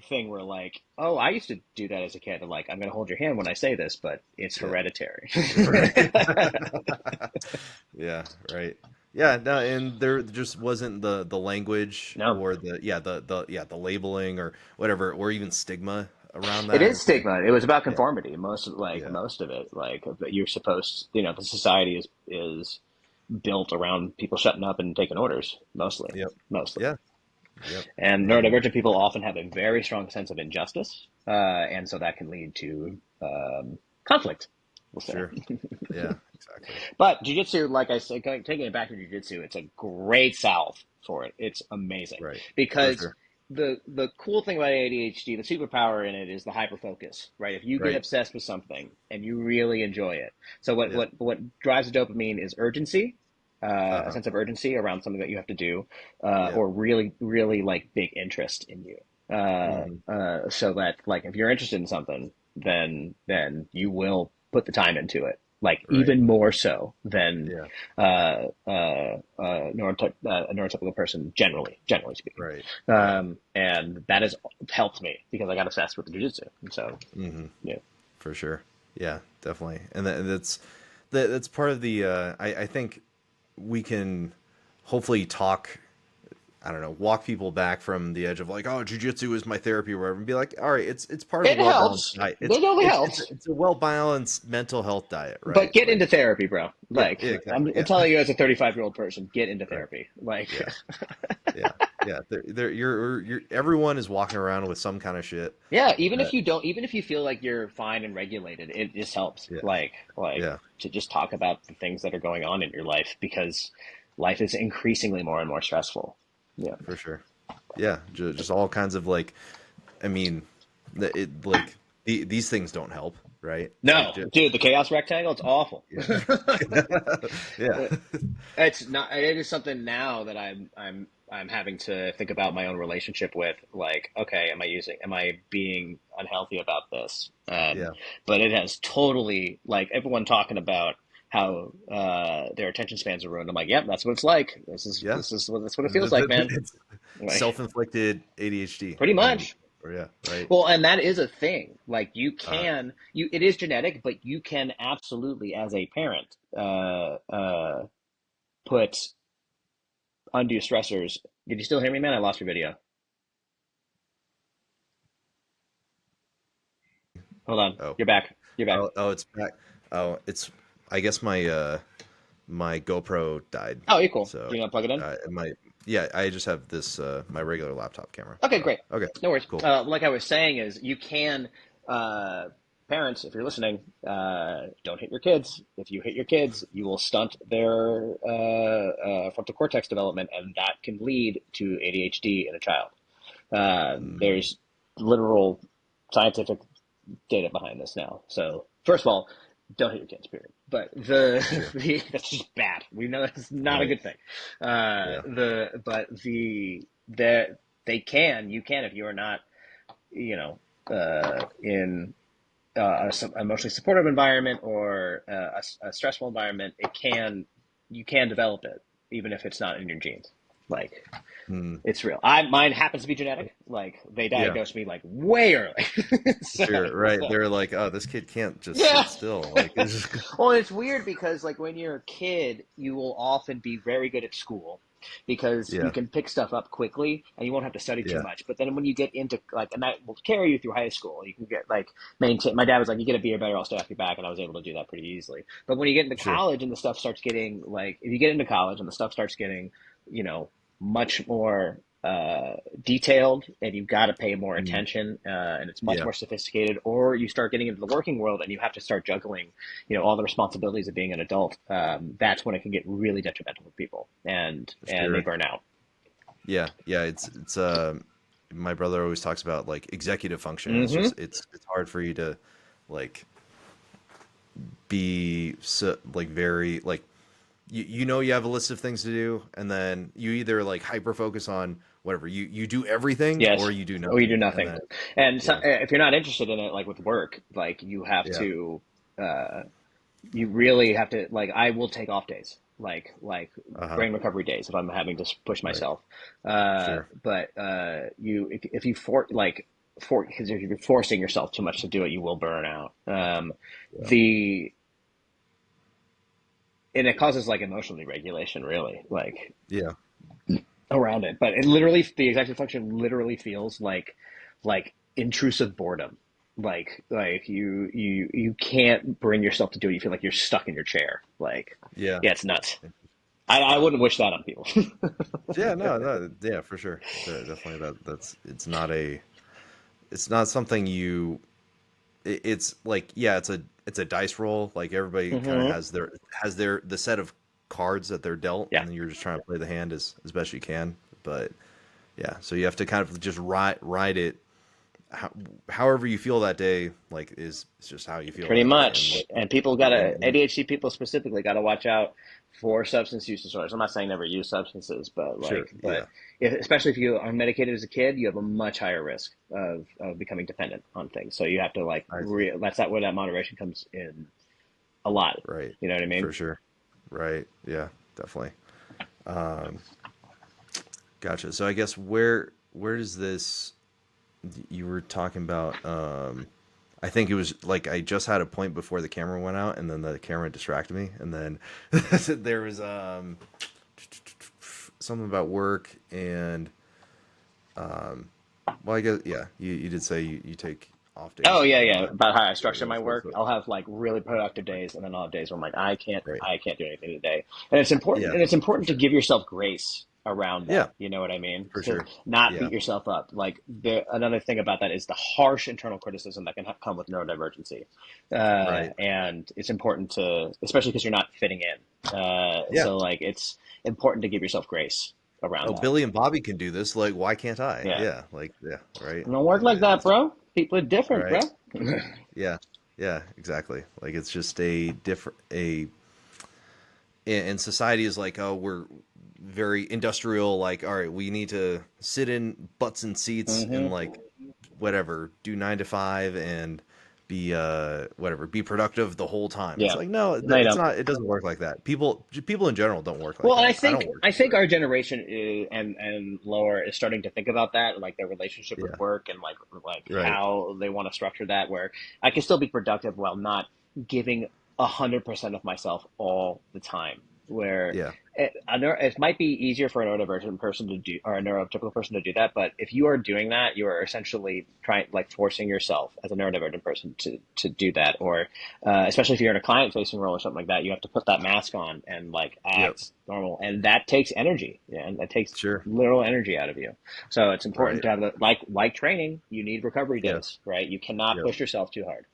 thing where like, "Oh, I used to do that as a kid," and like, "I'm gonna hold your hand when I say this, but it's yeah. hereditary." Right. Yeah, right. Yeah, no, and there just wasn't the language No. or the labeling or whatever, or even stigma around It that. is It's like, stigma. It was about yeah, conformity. yeah, Most of it, like that you're supposed, the society is built around people shutting up and taking orders, yep, mostly. yeah, yep, And and neurodivergent people often have a very strong sense of injustice, and so that can lead to conflict, we'll say. sure, yeah, exactly, But jujitsu, like I said, taking it back to jujitsu, it's a great salve for it. It's amazing right, for because sure, the cool thing about ADHD, the superpower in it is the hyperfocus, right? If you get right, obsessed with something and you really enjoy it, so yeah, what drives the dopamine is urgency, a uh-huh, sense of urgency around something that you have to do, yeah, or really like big interest in you. hmm, So that like if you're interested in something, then you will put the time into it, like right, even more so than yeah, a neurotypical person, generally speaking. right, yeah, And that has helped me because I got obsessed with the jujitsu. And so, hmm, yeah. for sure, yeah, definitely, and that's part of the. I think we can hopefully talk. I don't know, walk people back from the edge of like, oh, jujitsu is my therapy or whatever, and be like, all right, it's part of a It well balanced helps. diet. It only helps. It's a well balanced mental health diet, But right? get Like, into therapy, bro. yeah, Like, yeah, exactly, I'm yeah, telling you as a 35-year-old person, get into right, therapy. Like, yeah, yeah, yeah. You're everyone is walking around with some kind of shit. yeah, even if That, you don't, even if you feel like you're fine and regulated, it just helps. yeah, Like yeah, to just talk about the things that are going on in your life because life is increasingly more and more stressful. Yeah. for sure. Yeah, just all kinds of like, I mean, like these things don't help, right? Like, No, dude, the chaos rectangle, it's awful. yeah, yeah, It's not. It is something now that I'm having to think about my own relationship with, like, okay, am I being unhealthy about this? Yeah. But it has totally, like, everyone talking about how their attention spans are ruined. I'm like, yep, that's what it's like. Yeah. That's what it feels like, man. It's Like, self-inflicted ADHD. pretty I mean, much. or yeah, right. Well, and that is a thing. Like, Uh, it is genetic, but you can absolutely, as a parent, put undue stressors. Did you still hear me, man? I lost your video. Hold on. oh, You're back. You're back. oh, it's back. Oh, it's. I guess my GoPro died, Oh, you're cool. so Do you not plug it in? my yeah. I just have this my regular laptop camera. Okay, So great. okay, No worries. cool. Like I was saying, is you can, parents, if you're listening, don't hit your kids. If you hit your kids, you will stunt their frontal cortex development, and that can lead to ADHD in a child. Mm, There's literal scientific data behind this now. So first of all, don't hit your kids, period. But sure. that's just bad. We know that's not a Right. good thing. Yeah. The you can if you are not, you know, in a emotionally supportive environment or a stressful environment, you can develop it even if it's not in your genes. Like, Mm, it's real. Mine happens to be genetic. Like, they yeah. diagnosed me like way early. so, Sure. Right. so They're like, oh, this kid can't just yeah. sit still. Like, it's just, Well, it's weird because, like, when you're a kid, you will often be very good at school because you yeah. can pick stuff up quickly and you won't have to study too Yeah. much. But then when you get into, like, and that will carry you through high school, you can get, like, maintain. My dad was like, "You get a B or better, I'll stay off your back," and I was able to do that pretty easily. But when you get into Sure. college and the stuff starts getting, like, if you get into college and the stuff starts getting, you know, much more detailed, and you've got to pay more Mm, attention, and it's much yeah. more sophisticated, or you start getting into the working world and you have to start juggling, all the responsibilities of being an adult. That's when it can get really detrimental for people, and they Sure. burn out. Yeah. Yeah. It's my brother always talks about like executive function. It's Mm-hmm. just it's hard for you to like be so, like very like you know you have a list of things to do and then you either like hyper focus on whatever you do everything or Yes, you do or you do nothing and nothing. then And so, yeah if you're not interested in it, like with work, like you have yeah to, uh, you really have to, like, I will take off days, like uh-huh brain recovery days if I'm having to push right myself. sure But if you because if you're forcing yourself too much to do it, you will burn out. yeah The and it causes, like, emotional deregulation, really, like, yeah around it. But it literally, the executive function literally feels like intrusive boredom. Like you can't bring yourself to do it. You feel like you're stuck in your chair. Like, yeah yeah, it's nuts. I wouldn't wish that on people. yeah no yeah for sure definitely that's it's not something you it's like yeah it's a dice roll like everybody kind of hmm has their the set of cards that they're dealt Yeah, and then you're just trying to play the hand as best you can but yeah so you have to kind of just ride it how, however you feel that day like is it's just how you feel pretty that day and much. like And people and, gotta ADHD people specifically gotta watch out for substance use disorders. I'm not saying never use substances, but sure yeah especially if you are medicated as a kid, you have a much higher risk of becoming dependent on things. So you have to, like, I see that's not where that moderation comes in a lot. right You know what I mean? for sure right yeah definitely um gotcha so I guess where does this you were talking about I think it was like I just had a point before the camera went out and then the camera distracted me and then there was something about work and well I guess yeah you did say you take off Oh days yeah, and yeah. then About how I yeah, structure my work, I'll have, like, really productive days, and then I'll have days where I'm like, right I can't do anything today. And yeah it's for important to sure give yourself grace around yeah that. You know what I mean? for To sure not yeah beat yourself up. Like, another thing about that is the harsh internal criticism that can come with neurodivergency. right And it's important to, especially because you're not fitting in. yeah So, like, it's important to give yourself grace around oh that. Billy and Bobby can do this like why can't I Yeah. yeah like yeah right It don't work like that, it's bro. People are different, bro. right yeah yeah exactly like it's just a different a and society is like oh very industrial, like, all right, we need to sit in butts and seats and Hmm. like whatever, do 9 to 5 and be whatever, be productive the whole time. It's Yeah. like, no, No, you it's don't. not. It doesn't work like that. People in general don't work like Well, and that. I don't work I that think way. our generation is, and lower is starting to think about that, like their relationship with Yeah. work and like Right. how they want to structure that, where I can still be productive while not giving 100% of myself all the time. Where Yeah. it might be easier for a neurodivergent person to do, or a neurotypical person to do that, but if you are doing that, you are essentially trying, like, forcing yourself as a neurodivergent person to do that, or especially if you're in a client facing role or something like that, you have to put that mask on and like Yep. act normal, and that takes energy. Yeah, and that takes Sure. literal energy out of you. So it's important Right. to have like training. You need recovery Yeah. days, right? You cannot Yep. push yourself too hard.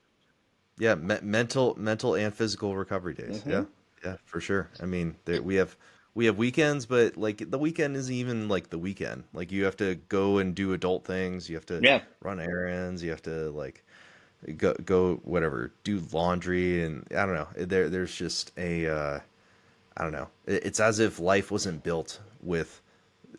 Yeah. Mental and physical recovery days. Hmm. Yeah. Yeah. For sure. I mean, we have weekends, but like the weekend isn't even like the weekend. Like you have to go and do adult things. You have to Yeah. run errands. You have to like go whatever, do laundry, and I don't know. There's just a I don't know. It's as if life wasn't built with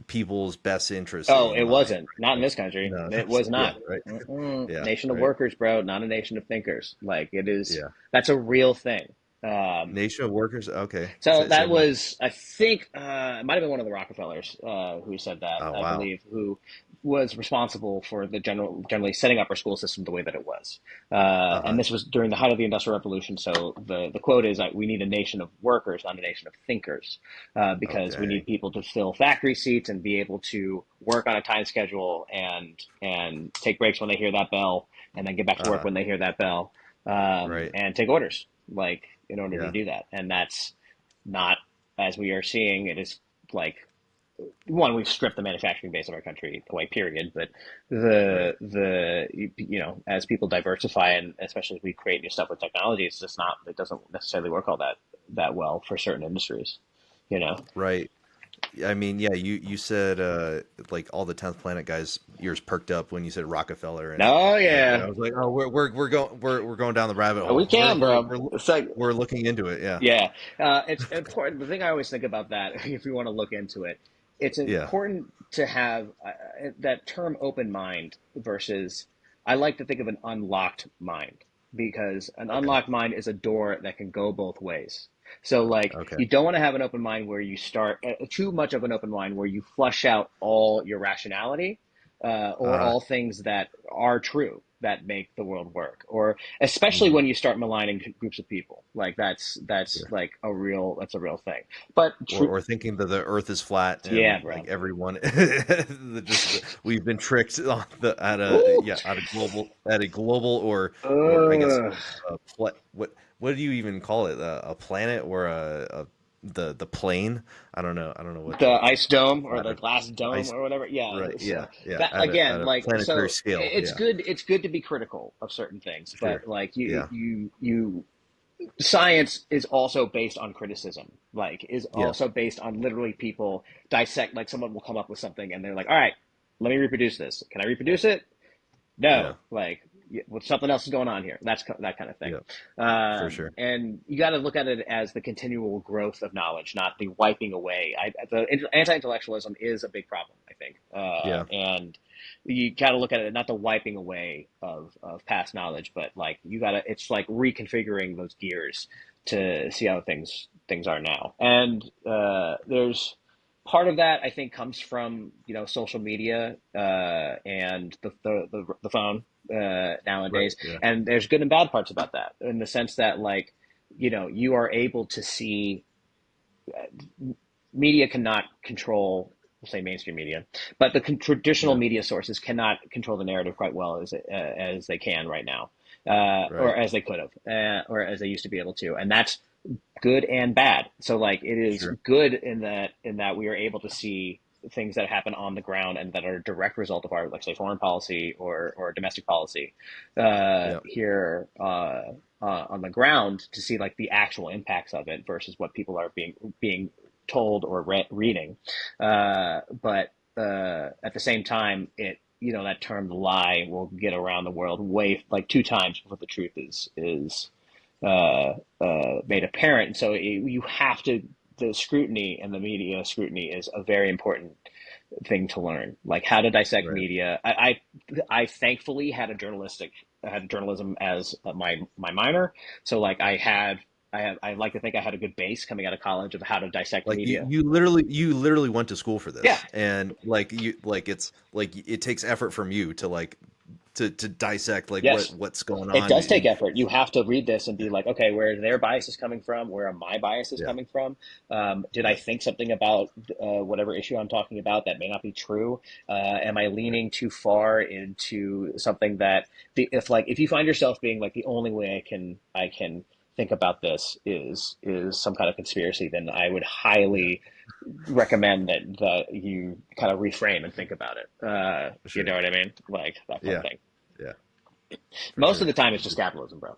people's best interests Oh, in it mind. wasn't. Not in this country. No, It was yeah, not. right. Mm-mm. Yeah, Nation of right. workers, bro. Not a nation of thinkers. Like it is. Yeah. That's a real thing. Um, Nation of workers. Okay, So say that more. was, I think, it might have been one of the Rockefellers who said that, Oh I wow. believe, who was responsible for the generally setting up our school system the way that it was. And Uh-huh. this was during the height of the Industrial Revolution. So the quote is that we need a nation of workers, not a nation of thinkers, because we Okay. need people to fill factory seats and be able to work on a time schedule and take breaks when they hear that bell, and then get back to work Uh-huh. when they hear that bell, Right. and take orders, like, in order to Yeah. do that. And that's not, as we are seeing. It is like, one, we've stripped the manufacturing base of our country away, period. But Right. as people diversify, and especially as we create new stuff with technology, it's just not, it doesn't necessarily work all that well for certain industries, you know. Right. I mean, yeah, you said like all the 10th Planet guys' ears perked up when you said Rockefeller, and Oh I yeah. was like, oh, we're going down the rabbit We hole. can, bro. It's like, We're looking into it. Yeah. yeah, it's important. The thing I always think about that, if you want to look into it, it's Yeah. important to have that term "open mind" versus, I like to think of an unlocked mind, because an Okay. unlocked mind is a door that can go both ways. So, like, Okay. you don't want to have an open mind where you start too much of an open mind where you flush out all your rationality, or Uh-huh. all things that are true that make the world work, or especially Hmm. when you start maligning groups of people. Like that's Sure. like a real thing. But true. Or thinking that the Earth is flat Yeah, and like bro. everyone, we've been tricked on the Woo! at a global or I guess Ugh. what do you even call it, a planet or a the plane? I don't know what The the ice dome or the matter. glass The dome ice, or whatever. Yeah. right? So Yeah, yeah. that, At again, a like, planetary so scale. it's Yeah, good. It's good to be critical of certain things, sure. but like, Yeah, you science is also based on criticism, like, is yeah, also based on literally people dissect, like someone will come up with something and they're like, all right, let me reproduce this. Can I reproduce it? yeah, No, like, well, something else is going on here. That's that kind of thing. yeah, for sure. And you got to look at it as the continual growth of knowledge, not the wiping away. The anti-intellectualism is a big problem, I think, Yeah, and you got to look at it not the wiping away of past knowledge, but like, you got to, it's like reconfiguring those gears to see how things are now. And there's part of that, I think, comes from, social media, and the phone, right. nowadays. Yeah, And there's good and bad parts about that, in the sense that, like, you are able to see, media cannot control, we'll say, mainstream media, but the traditional yeah, media sources cannot control the narrative quite well as they can right now, or right. as they could have, or as they used to be able to, and that's good and bad. So, like, it is Sure. good in that we are able to see things that happen on the ground and that are a direct result of our, like, say, foreign policy or domestic policy, Yeah, here, on the ground, to see, like, the actual impacts of it versus what people are being told or reading. But at the same time, that term lie will get around the world way, like, two times before the truth is made apparent. So you have to the scrutiny and the media scrutiny is a very important thing to learn, like how to dissect Right. media. I thankfully I had journalism as my minor, so like I like to think I had a good base coming out of college of how to dissect Like media. you literally went to school for Yeah. this, and it's like it takes effort from you to like to dissect like Yes. what's going It on does take in effort. You have to read this and be like, okay, where are their biases coming from? Where are my biases yeah coming from? Did I yeah think something about whatever issue I'm talking about that may not be true? Am I right leaning too far into something that if you find yourself being like the only way I can think about this is some kind of conspiracy, then I would yeah highly recommend that you kind of reframe and think about it. You know sure what I mean? Like that kind of yeah thing. yeah for Most of sure the time, it's just capitalism, bro.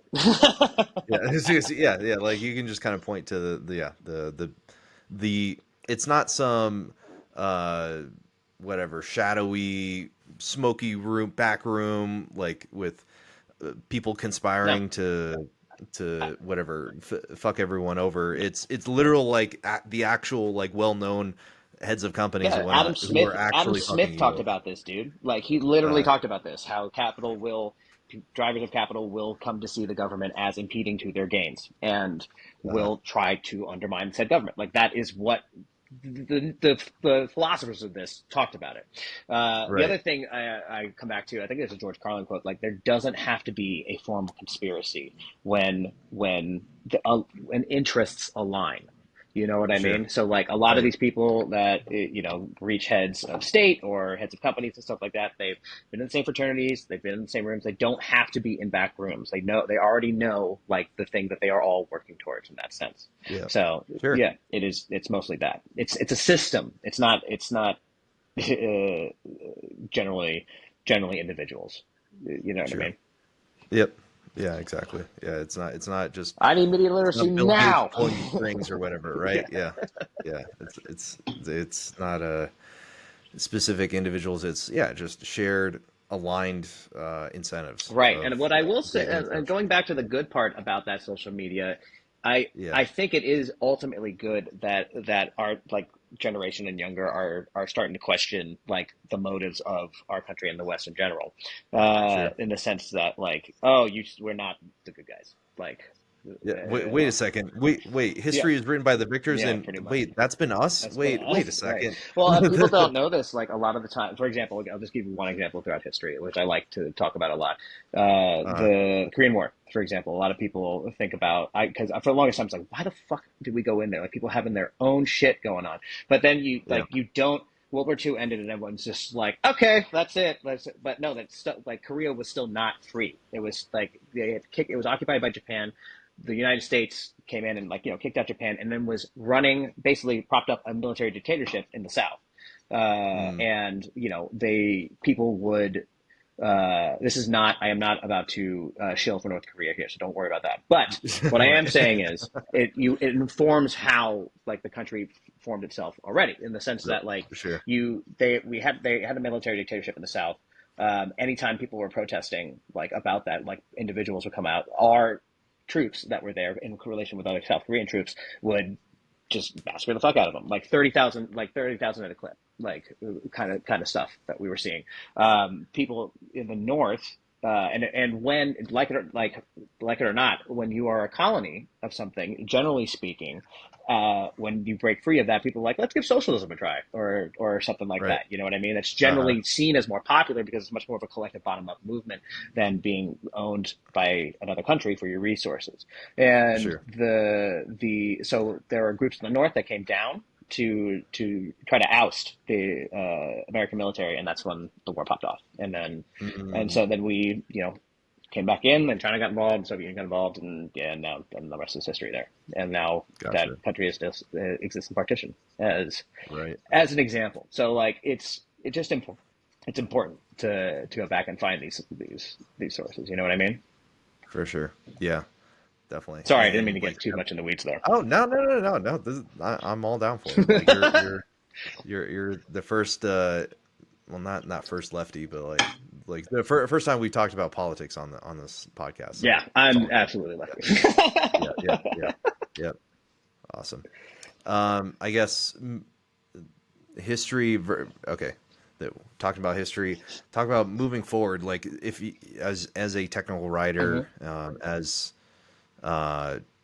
yeah yeah like you can just kind of point to the yeah the it's not some uh whatever shadowy smoky room back room like with people No, conspiring to whatever fuck everyone over. It's literal like the actual like well-known heads of companies yeah, and whatnot who are Adam actually fucking Smith you talked over. about this, dude. Like he literally Uh, talked about this, how drivers of capital will come to see the government as impeding to their gains and uh, will try to undermine said government. Like that is what the philosophers of this talked about it. The right. other thing I come back to, I think there's a George Carlin quote, like there doesn't have to be a formal conspiracy when interests align. You know what I Sure. mean? So like a lot of Right. these people that reach heads of state or heads of companies and stuff like that, they've been in the same fraternities, they've been in the same rooms. They don't have to be in back rooms. They already know like the thing that they are all working towards in that sense. Yeah. So Sure. yeah, it's mostly that. It's a system. It's not generally generally individuals. You know what I Sure. mean? Yep. Yeah, exactly. Yeah, it's not just I need media it's literacy not Bill Gates now. pulling the strings or whatever, right? Yeah. Yeah. Yeah. It's not a specific individuals. It's yeah, just shared aligned incentives Right. of And what I will say, getting and attention. going back to the good part about that social media, I Yeah. I think it is ultimately good that our like generation and younger are starting to question like the motives of our country and the West in general, Sure. in the sense that like, oh, we're not the good guys. Like, Yeah. Wait a second. Wait. yeah, History is written by the victors, yeah, and pretty much. wait, that's been us. That's been Wait a us, right? second. Well, and people don't know this. Like a lot of the time, for example, I'll just give you one example throughout history, which I like to talk about a lot. uh, The Korean War, for example, a lot of people think about because for the longest time it's like, why the fuck did we go in there? Like people having their own shit going on, but then yeah. you don't. World War II ended, and everyone's just like, okay, that's it. But no, that's still like Korea was still not free. It was like it was occupied by Japan. The United States came in and like kicked out Japan, and then was running basically propped up a military dictatorship in the South. Mm. And they people would. This is not. I am not about to shill for North Korea here, so don't worry about that. But what I am Right. saying is, it informs how like the country formed itself already, in the sense Yep. that like For sure. they had a military dictatorship in the South. Anytime people were protesting like about that, like individuals would come out. Our troops that were there in relation with other South Korean troops would just massacre the fuck out of them, like 30,000, at a clip, like kind of stuff that we were seeing. People in the north, and when like it or not, when you are a colony of something, generally speaking, when you break free of that, people are like, let's give socialism a try, or something like Right. that. You know what I mean? It's Uh-huh. generally seen as more popular because it's much more of a collective bottom up movement than being owned by another country for your resources. And Sure. so there are groups in the north that came down to try to oust the American military, and that's when the war popped off. And Mm. so then we came back in, and China got involved, Soviet Union got involved, and yeah, and the rest is history there. And now that Gotcha. country is still exists in partition Right. as an example. So like it's important to go back and find these sources. You know what I mean? For sure. Yeah. Definitely. Sorry, I didn't mean And to like, get too much in the weeds there. oh no. This is, I'm all down for it. Like you're the first. Well, not first lefty, but like the first time we talked about politics on this podcast. So Yeah, it's I'm all good. absolutely Yeah. lucky. Yeah. Yeah. Yeah. Yep. Awesome. I guess history. Okay, talking about history. Talk about moving forward. Like if you, as a technical Hmm. writer, as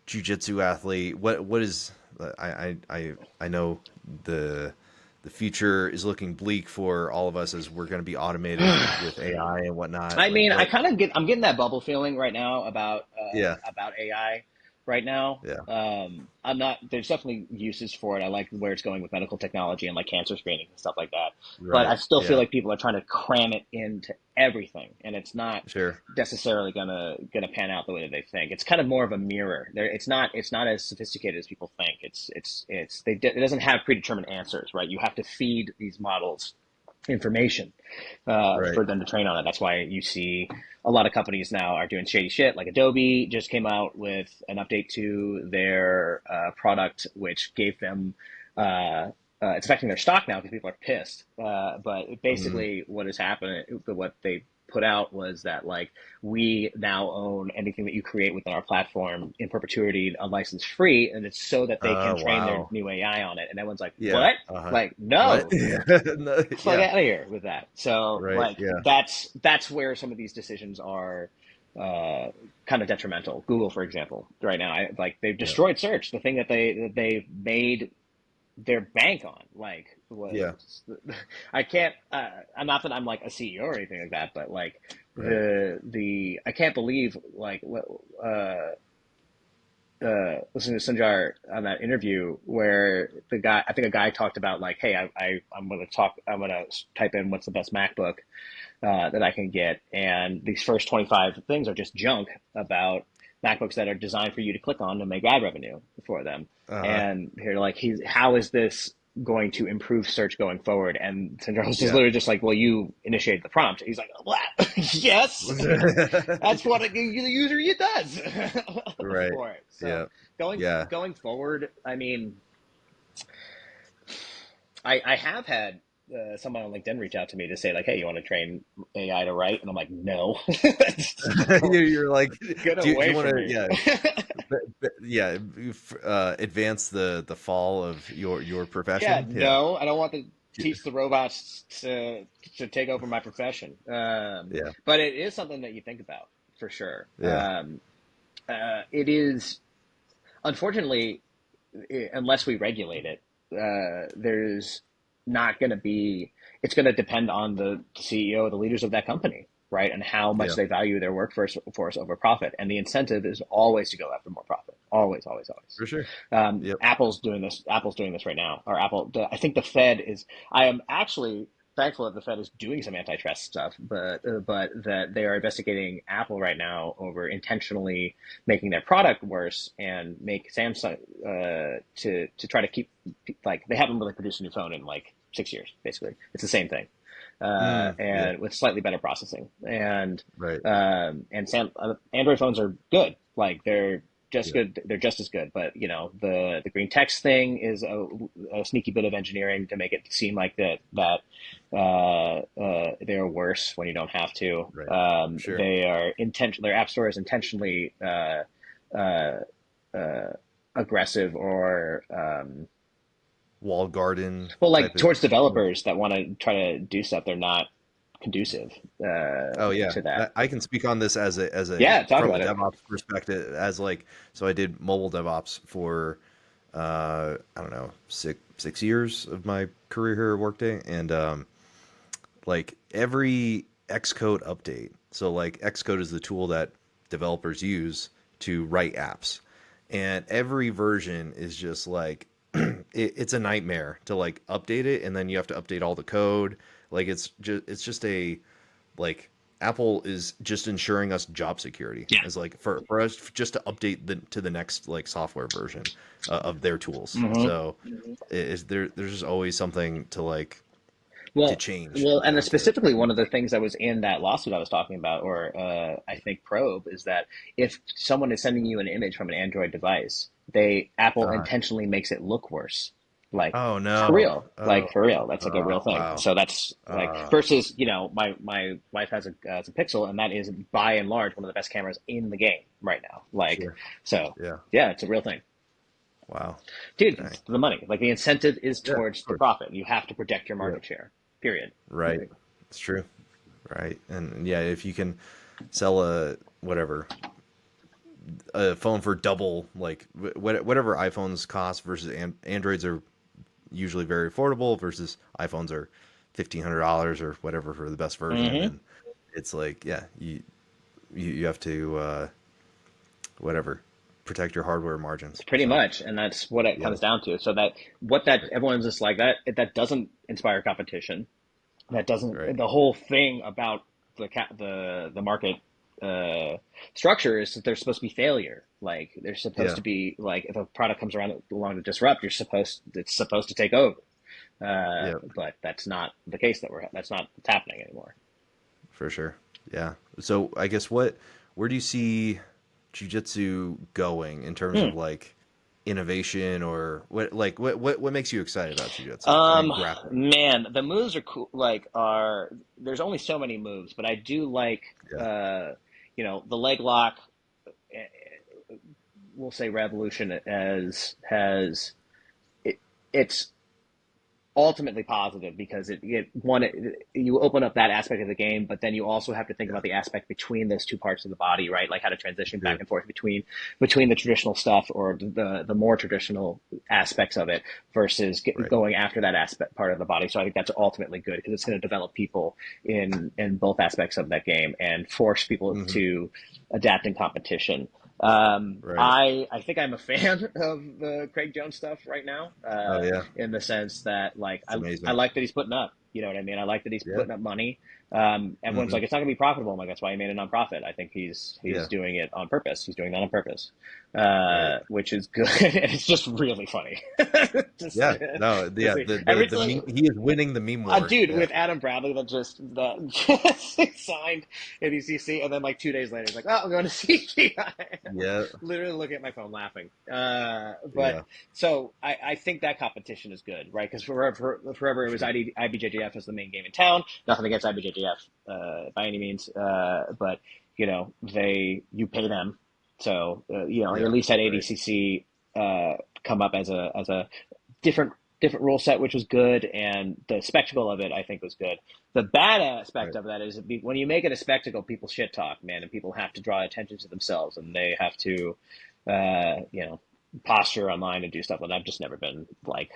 jiu-jitsu athlete, what is I know the the future is looking bleak for all of us as we're going to be automated with AI and whatnot. I Like mean, what? I'm getting that bubble feeling right now Yeah, about AI right now. yeah, I'm not. There's definitely uses for it. I like where it's going with medical technology and like cancer screening and stuff like that. But right. I still feel Yeah, like people are trying to cram it into everything, and it's not sure. necessarily gonna pan out the way that they think. It's kind of more of a mirror. It's not as sophisticated as people think. It doesn't have predetermined answers, right? You have to feed these models information Right. for them to train on it. That's why you see a lot of companies now are doing shady shit. Like Adobe just came out with an update to their product, which gave them. It's affecting their stock now because people are pissed. But Mhm. basically, what has happened, what they put out was that like we now own anything that you create within our platform in perpetuity, unlicensed free, and it's so that they can train their Wow. new AI on it. And everyone's like, Yeah. "What? Uh-huh. Like, What? no, No, fuck yeah. out of here with that." So Right. like Yeah. that's where some of these decisions are uh, kind of detrimental. Google, for example, right now, like they've Yeah. destroyed search, the thing that they've made their bank on. Like Yeah. was I can't. I'm not that I'm like a CEO or anything like that, but like Right. the I can't believe like listening to Sanjar on that interview where the guy, I think a guy talked about like, hey, I'm going to type in what's the best MacBook that I can get. And these first 25 things are just junk about MacBooks that are designed for you to click on to make ad revenue for them. Uh-huh. And they're like, how is this going to improve search going forward? And Sanjar was just Yeah. literally just like, well, you initiated the prompt. He's like, what? Yes. That's what the user does Right. for it. So Yeah. Yeah. going forward, I mean, I have had someone on LinkedIn reach out to me to say like, "Hey, you want to train AI to write?" And I'm like, "No, You're like, get do you away want from to? me." Yeah. Yeah. Advance the fall of your Yeah, profession. Yeah. no, I don't want to teach the robots to take over my profession. Yeah. But it is something that you think about for sure. Yeah. It is unfortunately, unless we regulate it, there's not going to be. It's going to depend on the CEO, the leaders of that company, right, and how much Yeah. they value their workforce over profit. And the incentive is always to go after more profit. Always, always, always. For sure. Yep. Apple's doing this. Apple's doing this right now. Or Apple. I think the Fed is. I am actually thankful that the Fed is doing some antitrust stuff, but that they are investigating Apple right now over intentionally making their product worse and make Samsung to try to keep like they haven't really produced a new phone in like 6 years basically. It's the same thing, Yeah. and with slightly better processing Right. and Android phones are good. Like they're just Yeah. good. They're just as good. But you know the green text thing is a sneaky bit of engineering to make it seem like they're worse when you don't have to. Right. Sure. Their app store is intentionally uh, uh, aggressive or Wall garden well, type like of. towards developers that want to try to do stuff. They're not conducive Oh yeah, to that. I can speak on this as a Yeah, talk from a about it. DevOps perspective. As like, so I did mobile DevOps for I don't know, 6 years of my career here at Workday, and like every Xcode update. So like Xcode is the tool that developers use to write apps, and every version is just like it's a nightmare to like update it, and then you have to update all the code. Like it's just a like Apple is just ensuring us job security Yeah. as like for us just to update to the next like software version of their tools. Hmm. So there's just always something to like to Well, change. well, You and know, to specifically one of the things that was in that lawsuit I was talking about, or I think probe, is that if someone is sending you an image from an Android device, Apple uh, intentionally makes it look worse. Like oh for no, real, like for real. That's like a real thing. wow, So that's like uh, versus, my wife has a Pixel, and that is by and large one of the best cameras in the game right now. Like sure, so, yeah. yeah, it's a real thing. Wow. Dude, Dang. it's the money. Like the incentive is Yeah, of towards the course. profit. You have to protect your Yeah. market share. Period. Right. Like, It's true. Right. And yeah, if you can sell a whatever a phone for double like whatever iPhones cost versus Androids are usually very affordable versus iPhones are $1,500 or whatever for the best version, hmm and it's like yeah, you have to whatever protect your hardware margins. pretty So much, and that's what it yeah, comes down to. So that what that right, everyone's just like that doesn't inspire competition. That doesn't right, the whole thing about the market structure is that there's supposed to be failure. Like there's supposed yeah, to be like if a product comes around along to disrupt, it's supposed to take over. yeah, But that's not the case that's not what's happening anymore. for sure. Yeah. So I guess where do you see jujitsu going in terms Hmm. of like innovation or what makes you excited about jujitsu? I mean grappling. Man, the moves are cool. There's only so many moves, but I do like, Yeah. uh, the leg lock. eh, We'll say revolution it, it's ultimately positive because you open up that aspect of the game, but then you also have to think Yeah. about the aspect between those two parts of the body, right? Like how to transition back Sure. and forth between the traditional stuff or the more traditional aspects of it versus Right. going after that aspect part of the body. So I think that's ultimately good because it's going to develop people in both aspects of that game and force people Hmm. to adapt in competition. Right. I think I'm a fan of the Craig Jones stuff right now. Oh yeah. In the sense that like It's I amazing. like that he's putting up. You know what I mean? I like that he's Yeah. putting up money. Everyone's Hmm. like, it's not gonna be profitable. I'm like, that's why he made a nonprofit. I think he's Yeah. doing it on purpose. He's doing that on purpose, Right. which is good. And it's just really funny to Yeah. No. to Yeah. see. The meme, he is winning the meme war. Dude, Yeah. with Adam Bradley that just signed in ECC, and then like 2 days later, he's like, "Oh, I'm going to CGI." Like, Yeah. literally looking at my phone, laughing. But Yeah. so I think that competition is good, right? Because forever it was Sure. IBJJF as the main game in town. Nothing against IBJJF by any means, but you pay them, so you at Yeah. least had Right. ADCC come up as a different different rule set, which was good, and the spectacle of it, I think, was good. The bad aspect Right. of that is when you make it a spectacle, people shit talk, man, and people have to draw attention to themselves, and they have to, posture online and do stuff. And I've just never been like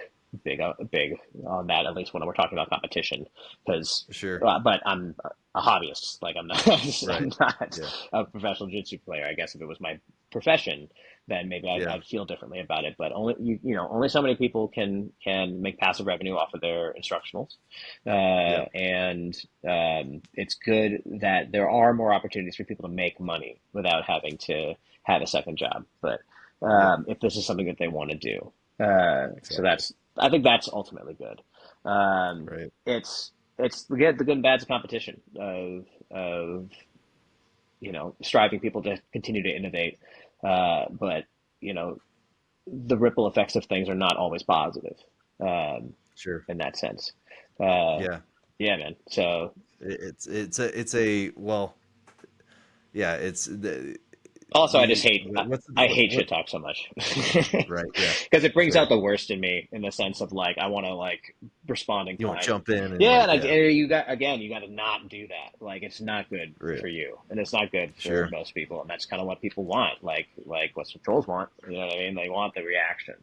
big on that, at least when we're talking about competition, because. Sure. But I'm a hobbyist. Like I'm not. Right. I'm not Yeah. a professional jiu-jitsu player. I guess if it was my profession, then maybe Yeah. I'd feel differently about it. But only so many people can make passive revenue off of their instructionals, Yeah. and it's good that there are more opportunities for people to make money without having to have a second job. But Yeah. if this is something that they want to do, so Exactly. that's I think that's ultimately good. Right. It's the good and bads of competition of striving people to continue to innovate, but you know the ripple effects of things are not always positive um, Sure. in that sense. Uh, Yeah. yeah, man. So It's a well. Yeah. It's also, I just the hate what's I what, hate what shit talk so much right. Yeah. because it brings out Sure. the worst in me in the sense of like I want to like respond in You want to kind. jump in and Yeah, like and yeah. you got to not do that. Like it's not good Right. for you, and it's not good for Sure. most people, and that's kind of what people want. Like what trolls want. You know what I mean? They want the reaction,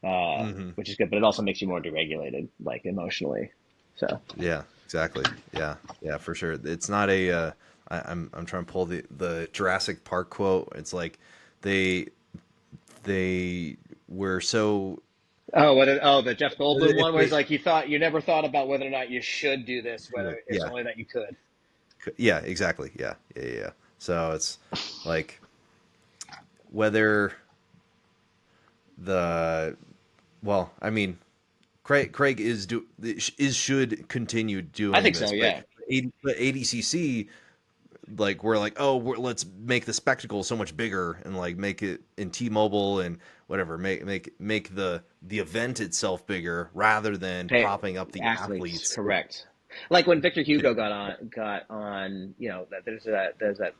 Hmm. which is good, but it also makes you more deregulated, like emotionally. So. Yeah, exactly. Yeah, yeah, for sure. It's not a. I'm trying to pull the Jurassic Park quote. It's like they they were so. Oh, the Jeff Goldblum If one where he's they, like, you never thought about whether or not you should do this, whether it's yeah, only that you could. yeah, exactly. Yeah, yeah, yeah. So it's like whether the well, I mean, Craig is should continue I doing think so, this, yeah. but ADCC like we're like let's make the spectacle so much bigger and like make it in T-Mobile and whatever make the event itself bigger rather than Pay propping up the athletes, athletes. correct. Like when Victor Yeah, Hugo got on, that there's that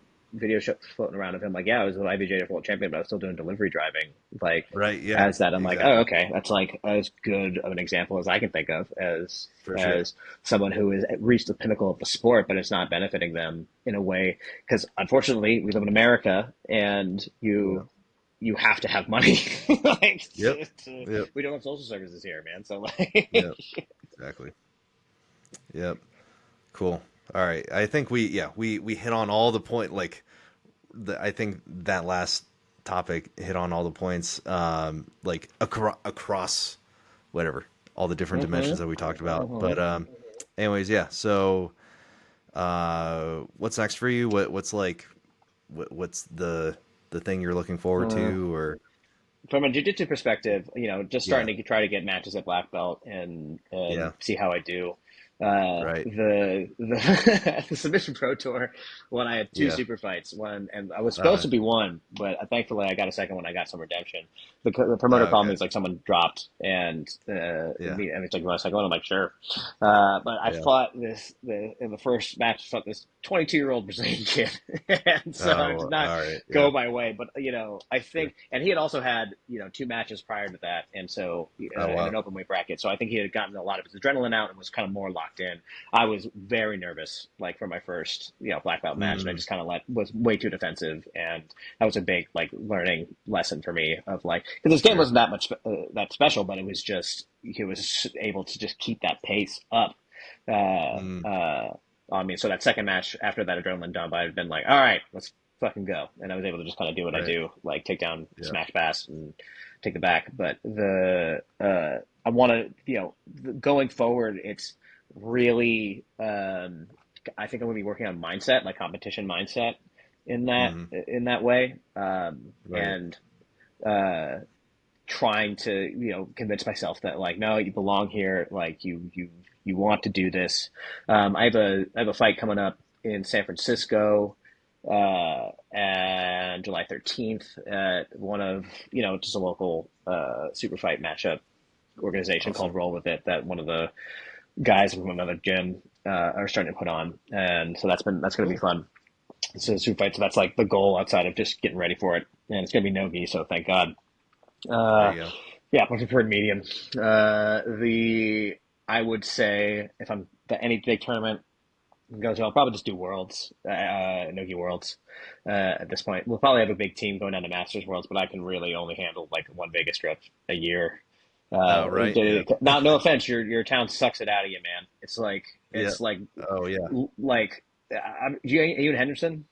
floating around of him like, yeah, I was an IBJJF world champion, but I was still doing delivery driving. Like Right. Yeah. as that, I'm like, oh, Exactly. okay, that's like as good of an example as I can think of For sure. as someone who has reached the pinnacle of the sport, but it's not benefiting them in a way because unfortunately we live in America and Yeah. you have to have money. Like Yep. Yep. we don't have social services here, man. So like, Yep. Exactly. Yep. Cool. All right. I think we hit on all the point. Like I think that last topic hit on all the points. Like across whatever all the different dimensions hmm that we talked about. hmm But anyways, yeah. So what's next for you? What's like what's the thing you're looking forward to? Or from a jiu-jitsu perspective, just yeah, starting to try to get matches at black belt yeah, and see how I do. right, The Submission Pro Tour when I had two yeah. super fights, one and I was supposed Uh, to be one, but thankfully I got a second one. I got some redemption. The promoter called okay, me. It's like someone dropped, and yeah, it's like, you want a second one? I'm like, sure. But I yeah. fought in the first match. I fought this 22-year-old Brazilian kid, and so it did Oh, not all right, yeah. go my way. But I Sure. think, and he had also had two matches prior to that, and so Oh in an wow. open weight bracket. So I think he had gotten a lot of his adrenaline out and was kind of more locked in. I was very nervous, like for my first black belt match, and I Mm, just kind of was way too defensive, and that was a big like learning lesson for me of like because this game sure. wasn't that much that special, but it was just he was able to just keep that pace up. Uh, Mm, uh, on me. So that second match after that adrenaline dump, I'd been like, all right, let's fucking go. And I was able to just kind of do what I right. do, like take down Yeah. smash pass and take the back. But I want to, going forward, it's really, I think I'm going to be working on mindset, like competition mindset Mm, in that way. right. And, uh, trying to convince myself that like no, you belong here, like you want to do this. I have a fight coming up in San Francisco and July 13th at one of just a local super fight matchup organization called Awesome. Roll With It that one of the guys from another gym are starting to put on, and so that's going to be Cool. fun. So super fight, so that's like the goal outside of just getting ready for it, and it's going to be no gi, so thank God. There uh you go. yeah, my preferred medium. The I would say if I'm the any big tournament goes well, I'll probably just do Worlds, Nogi Worlds. At this point, we'll probably have a big team going down to Masters Worlds, but I can really only handle like one Vegas trip a year. Oh, right. Yeah. Now, no offense, your town sucks it out of you, man. Yeah. It's like Oh, yeah. like are you in Henderson?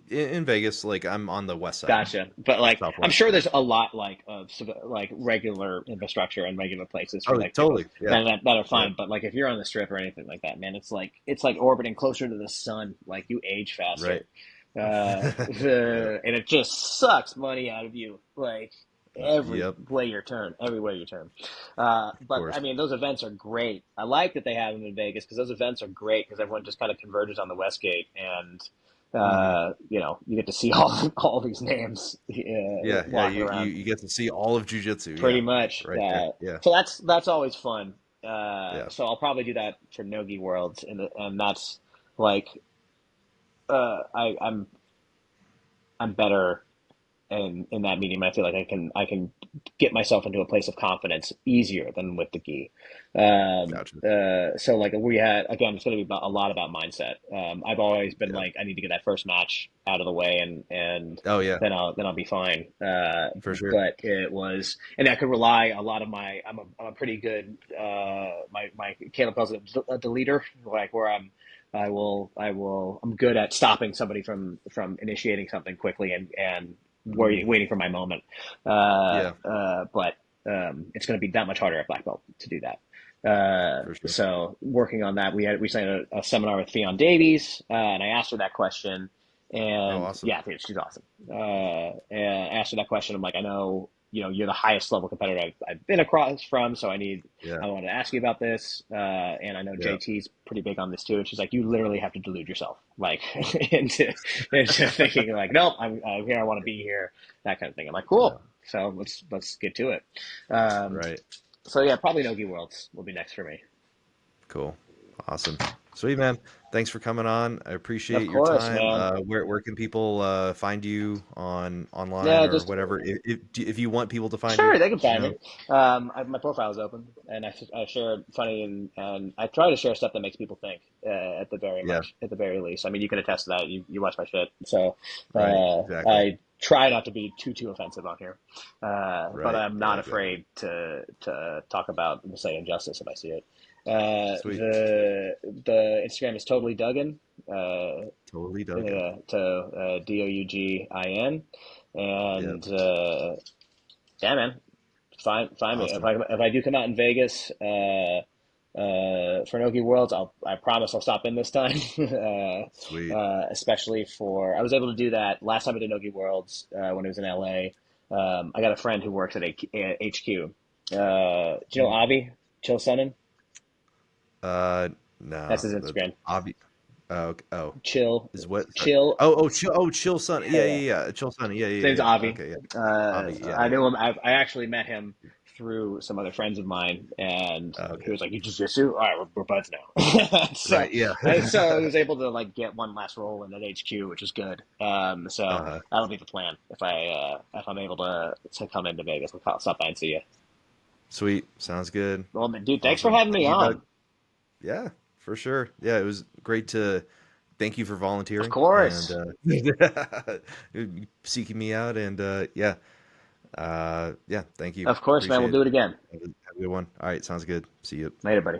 In Vegas, like I'm on the west side, Gotcha. But like, I'm southwest. sure Yeah. there's a lot like of like regular infrastructure and regular places for Oh, like people totally. Yeah. that are Yeah. fine. But like, if you're on the strip or anything like that, man, it's like orbiting closer to the sun. Like you age Right. faster, Yep. and it just sucks money out of you. Like Yep. every way you turn. Of But I course. mean, those events are great. I like that they have them in Vegas because those events are great because everyone just kind of converges on the Westgate and Hmm. you get to see all these names Yeah. Yeah. walking around. You get to see all of jujitsu. Yeah. Pretty much. Right there. Yeah. So that's always fun. Yeah. So I'll probably do that for Nogi Worlds, and that's like I'm better in that medium. I feel like I can get myself into a place of confidence easier than with the gi. Gotcha. So like we had again, it's going to be a lot about mindset. I've always been Yeah. like I need to get that first match out of the way, and Oh, yeah. then I'll be fine. For sure. But it was, and I could rely a lot of my. I'm a pretty good. My Caleb calls it a deleter, like where I'm good at stopping somebody from initiating something quickly and Mm, waiting for my moment. yeah. But it's going to be that much harder at black belt to do that. For sure. So working on that, we had a seminar with Fionn Davies, and I asked her that question, Oh, and awesome. yeah, dude, she's awesome. And I asked her that question. I'm like, I know you're the highest level competitor I've been across from, so Yeah. I wanted to ask you about this, and I know Yeah. JT's pretty big on this too. And she's like, you literally have to delude yourself, like into thinking like, nope, I'm here, I want to be here, that kind of thing. I'm like, Yeah. cool. So let's get to it. Um, Right. so yeah, probably Nogi Worlds will be next for me. Cool. Awesome. Sweet man. Thanks for coming on. I Of appreciate your course, time. man. Where can people find you on online Yeah, or just whatever? If you want people to find you, sure they can you find know. me. My profile is open, and I share funny and I try to share stuff that makes people think. Yeah. At the very least. I mean, you can attest to that. You watch my shit, so Right. Exactly. I try not to be too offensive on here, but Right. I'm Yeah. not Exactly. afraid to talk about, say, injustice if I see it. Sweet. The Instagram is totally Duggan. Totally Duggan. Dougin, Yep. and yeah, man, find me Awesome. if I do come out in Vegas for Nogi Worlds. I promise I'll stop in this time. Sweet. Especially for I was able to do that last time I did Nogi Worlds when it was in LA. I got a friend who works at HQ. Do you know Mm. Avi Chill Sonnen? Uh, That's no. his That's Instagram. obvious. Oh. Oh. Chill, Is what? Sorry. chill. Oh. Chill. Oh, Chill Son. Yeah. Yeah, Yeah. Yeah. Chill Son. Yeah. his Yeah. name's Yeah. Avi. Okay. Yeah. Avi. Yeah. I Yeah. knew him. I actually met him through some other friends of mine, and he Okay. was like, "You Jiu-Jitsu? All right, we're buds now." Right. Yeah. So I was able to like get one last role in at HQ, which is good. So Uh-huh. that'll be the plan if I'm able to come into Vegas. I'll stop by and see you. Sweet. Sounds good. Well, man, dude, thanks for Awesome. having Thank me you, Doug. on. Yeah, for sure. Yeah, it was great to thank you for Of volunteering and course, seeking me out. And yeah, yeah, thank you. of course, man. We'll Appreciate do it. it again Have a good one. All right, sounds good. See you. later, buddy.